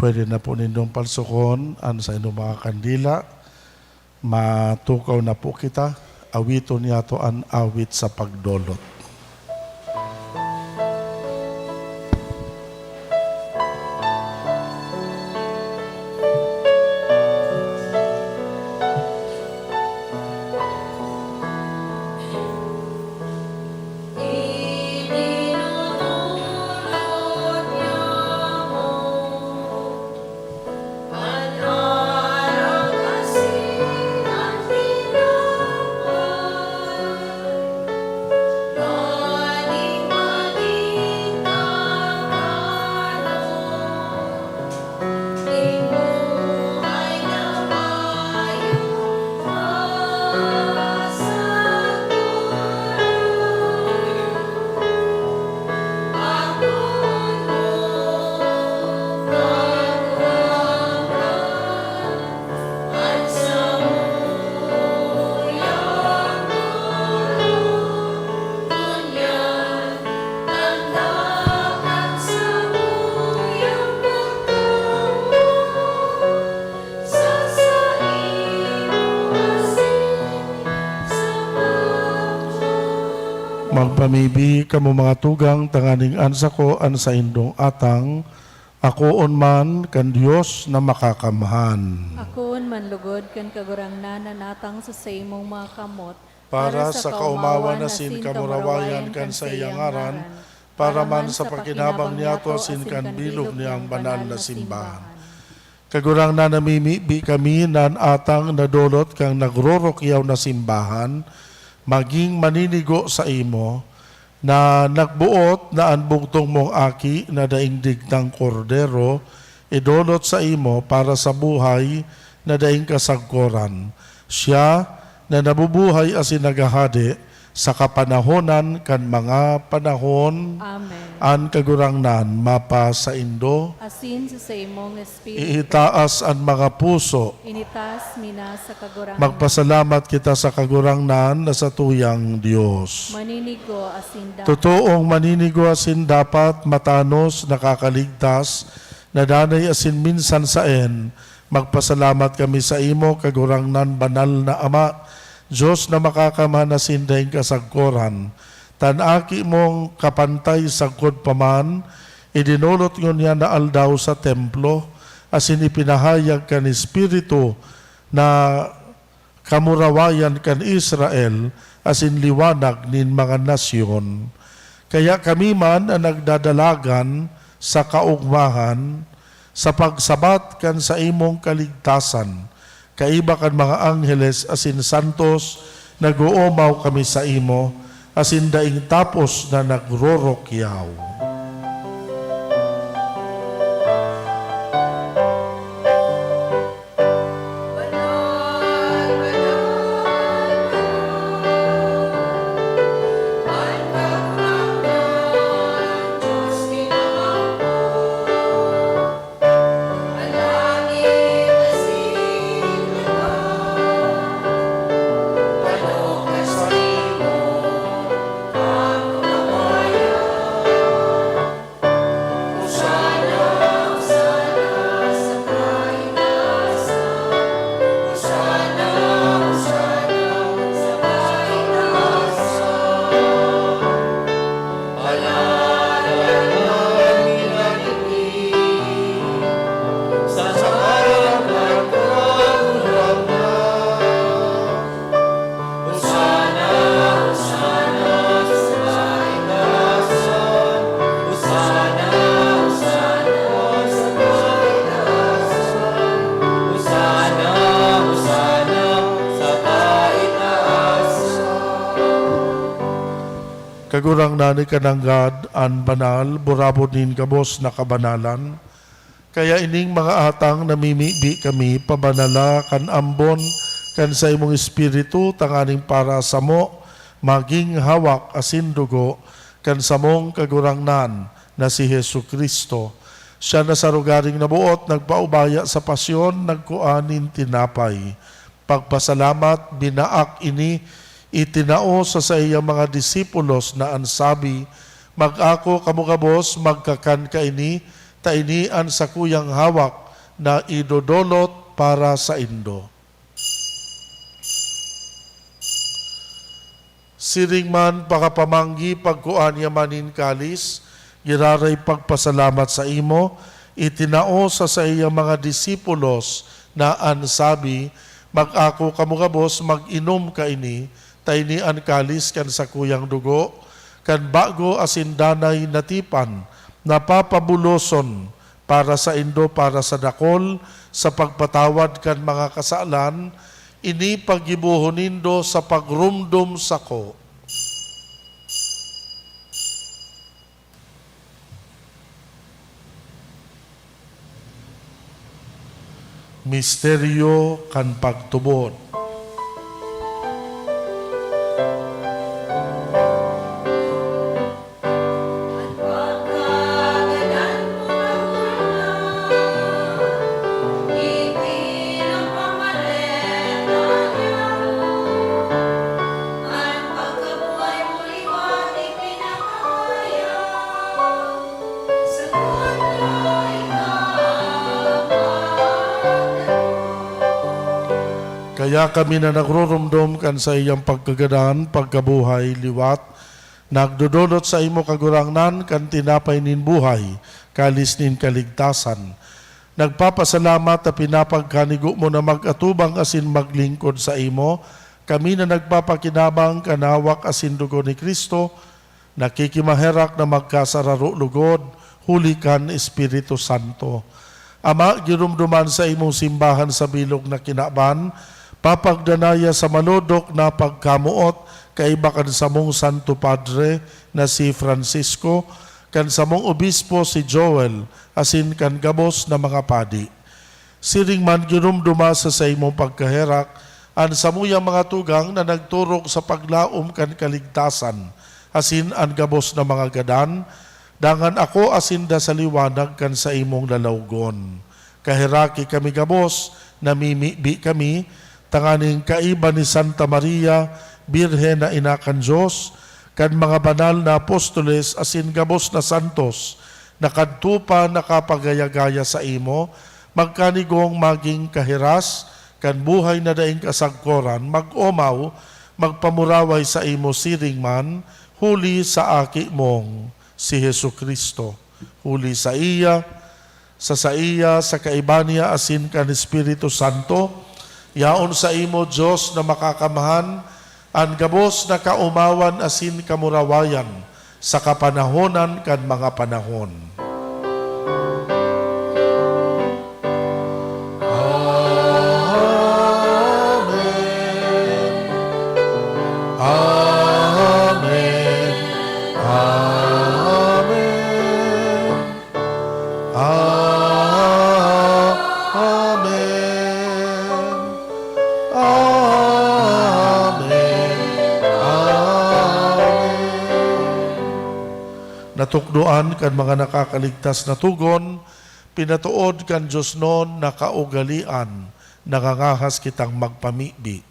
Pwede na po ninyong palsukon ang sa inyong mga kandila. Matukaw na po kita. Awito niya to ang awit sa pagdolot. Lord, Magpamibi kamo mga tugang tanganing ansa ko an sa indong atang, ako man kan Dios na makakamhan. Akoon manlugod kan kagurangnan na natang sa imong mga kamot, Para sa kaumawa na sin kamurawayan kan sa iyang ngaran, para man sa pakinabang niyato sin kan bilog niyang banal na simbahan. Kagurang na namimibi kami nan atang nadulot kang nagrorokyaw na simbahan, maging maninigo sa imo, na nagbuot na ang bugtong mong aki na daingdig ng kordero, idulot sa imo para sa buhay na daing kasagkoran. Siya na nabubuhay asin nagahade sa kapanahonan kan mga panahon, Amen. an kagurangnan mapa sa indo, Asin sa imong espiritu, iitaas ang mga puso. initas mina sa kagurangnan. Magpasalamat kita sa kagurangnan na sa tuyang Diyos. Maninigo asin dapat. Totoong maninigo asin dapat matanos, nakakaligtas, nadanay asin minsan saen. Magpasalamat kami sa imo, kagurangnan banal na Ama, Diyos na makakamhan asin dahing kasagkoran. Tanaki mong kapantay sagkod paman, idinulot ngon niya na aldaw sa templo, asin ipinahayag kan Espiritu na kamurawayan kan Israel, asin liwanag nin mga nasyon. Kaya kami man ang nagdadalagan sa kaugmahan, sa pagsabat kan sa imong kaligtasan, kaiba kan mga angheles asin santos, nag-uumaw kami sa imo, asin daing tapos na nagrorokyaw. Kagurang nani kananggad an banal, burabod nin kabos na kabanalan. Kaya ining mga atang namimibi kami, pabanala kan ambon, kan sa imong espiritu, tanganing para sa mo, maging hawak asin dugo, kan sa mong kagurangnan na si Hesu Kristo. Siya na sa rugaring nabuot, nagpaubaya sa pasyon, nagkuanin tinapay. Pagpasalamat, binaak ini, itinao sa iyang mga disipulos na ansabi, mag-ako kamukabos, magkakan kaini, tainian sa kuyang hawak na idodolot para sa indo. Siring man pakapamanggi pagkuan yamanin kalis, giraray pagpasalamat sa imo, itinao sa iyang mga disipulos na ansabi, mag-ako kamukabos, mag-inom kaini, tainian kalis kan sa kuyang dugo, kan bago asindanay natipan, napapabuloson para sa indo, para sa dakol, sa pagpatawad kan mga kasalan, ini paggibuhon nindo sa pagrumdum sako. Misteryo kan pagtubod. Kaya kami na nagrurumdum kan sa iyang pagkaganahan, pagkabuhay, liwat, Nagdudulot sa imo kagurangnan kan tinapay nin buhay, kalis nin kaligtasan. Nagpapasalamat na pinapagkanigo mo na mag-atubang asin maglingkod sa imo. Kami na nagpapakinabang kanawak asin dugo ni Kristo, nakikimaherak na magkasararo lugod, hulikan Espiritu Santo. Ama, girumduman sa imong simbahan sa bilog na kinaban, papagdanaya sa malodok na pagkamuot, kaibakan sa mong Santo Padre na si Francisco, kan sa mong obispo si Joel, asin kan gabos na mga padi. Siring man ginumduma sa imong pagkaherak, an samuyang mga tugang na nagturok sa paglaom kan kaligtasan, asin an gabos na mga gadan, dangan ako asin da sa liwanag kan sa imong lalawgon. Kahiraki kami gabos, namimibi kami, tanganing kaiba ni Santa Maria, Birhen na ina kan Diyos, kan mga banal na apostoles asin gabos na santos, nakadtupa nakapagaya-gaya sa imo, magkanigong maging kahiras, kan buhay na daing kasagkoran, mag-omaw, magpamuraway sa imo siring man, huli sa aki mong si Hesu Kristo. Huli sa iya, sa kaibaniya asin kan Espiritu Santo, yaon sa imo Diyos na makakamahan, an gabos na kaumawan asin kamurawayan sa kapanahonan kan mga panahon. Amen. Amen. Amen. Natukdoan kan mga nakakaligtas na tugon, pinatuod kan Diyos noon na kaugalian, nangangahas kitang magpamibi.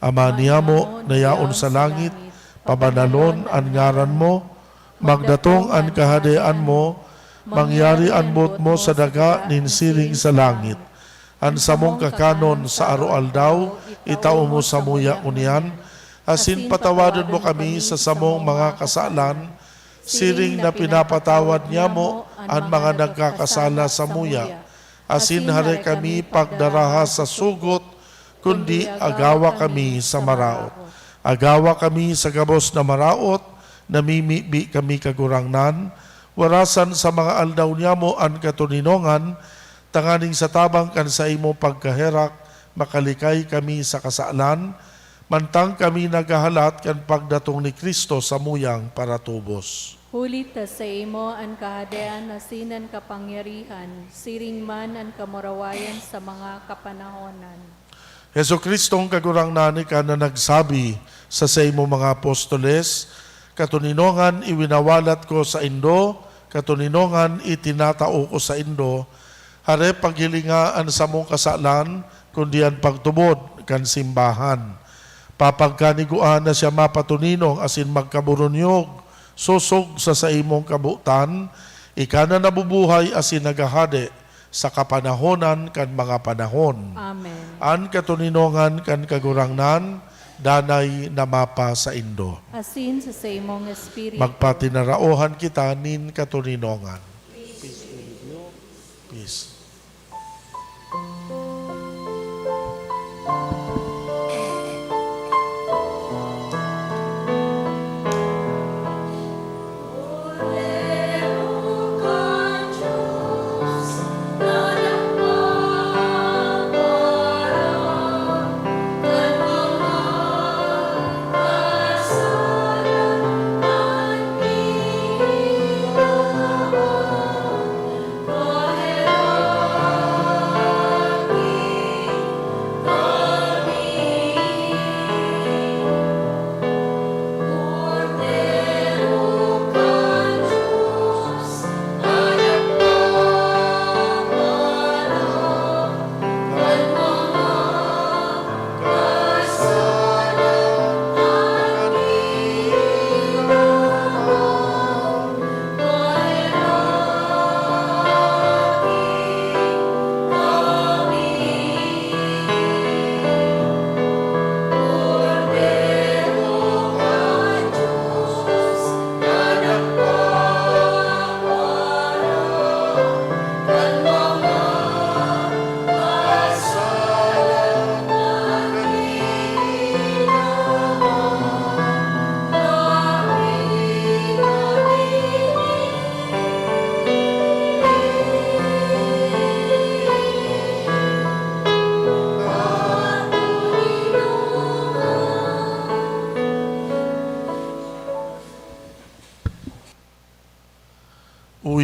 Ama niyamo, nayaon sa langit, pabanalon ang ngaran mo, magdatong ang kahadian mo, mangyari ang bot mo sa daga ninsiring sa langit. Ang samong kakanon sa aroaldaw, itao mo sa muya unian, asin patawadon mo kami sa samong mga kasalan, siring na pinapatawad niya mo ang mga nagkakasala sa muya. Asin hare kami pagdaraha sa sugot, kundi agawa kami sa maraot. Agawa kami sa gabos na maraot, namimibi kami kagurangnan, warasan sa mga aldaw niya mo ang katuninongan, tanganing sa tabang kan sa imo pagkaherak, makalikay kami sa kasalan, mantang kami nagahalat kan pagdatong ni Kristo sa muyang para tubos. Huli ta sa imo ang kahadean asinan kapangyarihan, siring man ang kamurawayan sa mga kapanahonan. Heso Kristong kagurangnan ka na nagsabi sa imo mga apostoles, katuninongan iwinawalat ko sa Indo, katuninongan itinatao ko sa Indo, hare paghilingaan sa mong kasalan, kundi ang pagtubod kan simbahan. Papagkaniguan na siya mapatuninong asin magkaburunyog, susog sa imong kabutan, ika na nabubuhay asin nagahade sa kapanahonan kan mga panahon. Amen. An katuninongan kan kagurangnan, danay namapa sa Indo. Asin sa imong espiritu. Magpatinaraohan kita nin katuninongan. Peace.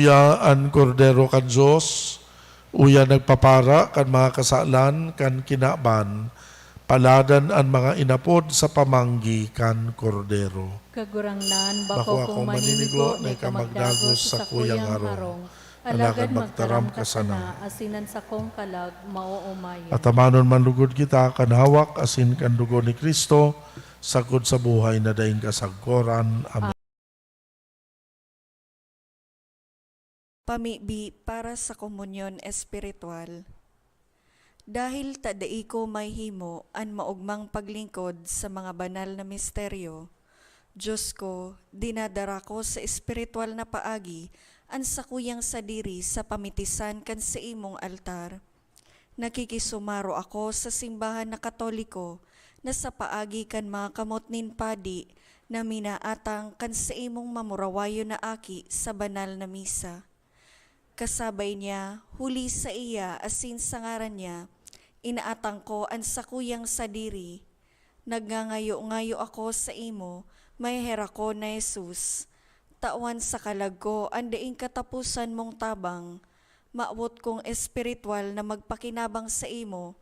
uya an kordero kan Dios, uya nagpapara kan mga kasalan kan kinaban, paladan an mga inapod sa pamanggi kan kordero. Kagurangnan, Bako bako ako kung maninigo, maninigo, na na ikamagdagos sa kuyang harong. Alagad magtaram ka sana, asinan sa kong kalag, mauumayan. At amanon manlugod kita, kanhawak asin kan dugo ni Kristo, sakod sa buhay na daing kasagkoran. Amen. Pamibi para sa komunyon espiritual. Dahil tadai ko may himo an maugmang paglingkod sa mga banal na misteryo, Diyos ko, dinadara ko sa espiritual na paagi an sakuyang sadiri sa pamitisan kan sa imong altar. Nakikisumaro ako sa simbahan na Katoliko na sa paagi kan mga kamot nin padi na minaatang kan sa imong mamurawayo na aki sa banal na misa. Kasabay niya, huli sa iya asin sa ngaran niya, inaatang ko ang sakuyang sadiri. Nagngangayo-ngayo ako sa imo, may hera ko na Jesus. Tawan sa kalag ko, andaing katapusan mong tabang. Maawot kong espiritual na magpakinabang sa imo,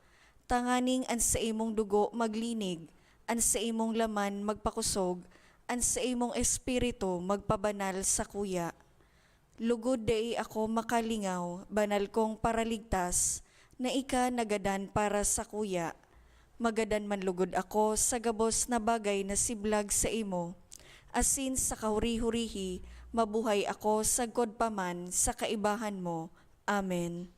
tanganing an sa imong dugo maglinig, an sa imong laman magpakusog, an sa imong espiritu magpabanal sa kuya. Lugod dai ako makalingaw, banal kong paraligtas, na ika nagadan para sa kuya. Magadan man lugod ako sa gabos na bagay na siblag sa imo. Asin sa kahuri-hurihi, mabuhay ako sa god paman sa kaibahan mo. Amen.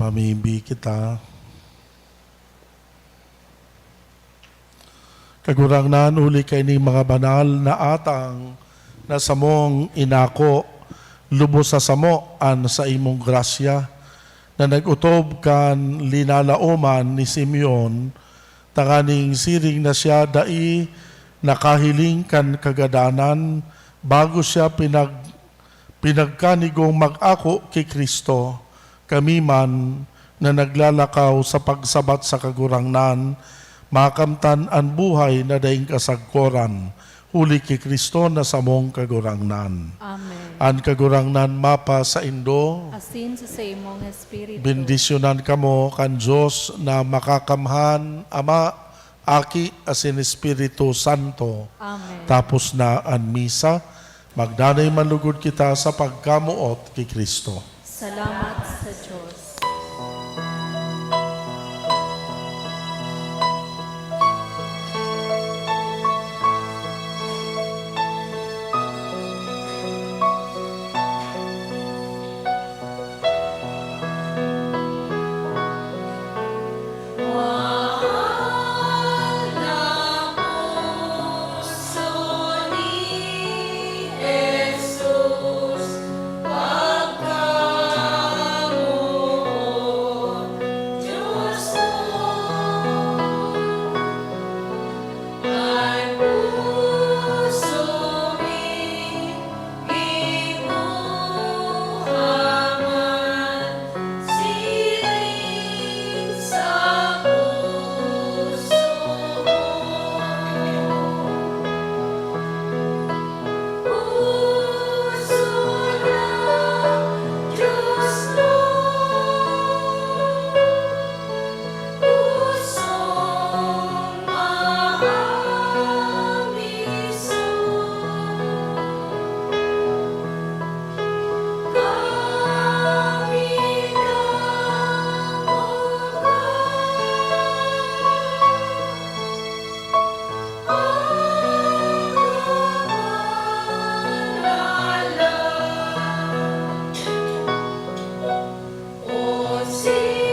Pamimbi kita. Kagurangnan uli kay ni mga banal na atang na samong inako lubos sa samo an sa imong grasya na nagutob kan linalauman ni Simeon tanganing siring na siya dai nakahiling kan kagadanan bago siya pinagkanigong mag-ako kay Kristo. Kami man na naglalakaw sa pagsabat sa kagurangnan, makamtan ang buhay na daing kasagkoran, huli kay Kristo na samong kagurangnan. Amen. Ang kagurangnan mapa sa Indo, Asin sa imong espiritu. bendisyonan kamo kan Diyos na makakamhan, Ama, Aki, asin Espiritu Santo. Amen. Tapos na ang misa, magdanay manlugod kita sa pagkamuot kay Kristo. Salamat sa Diyos. See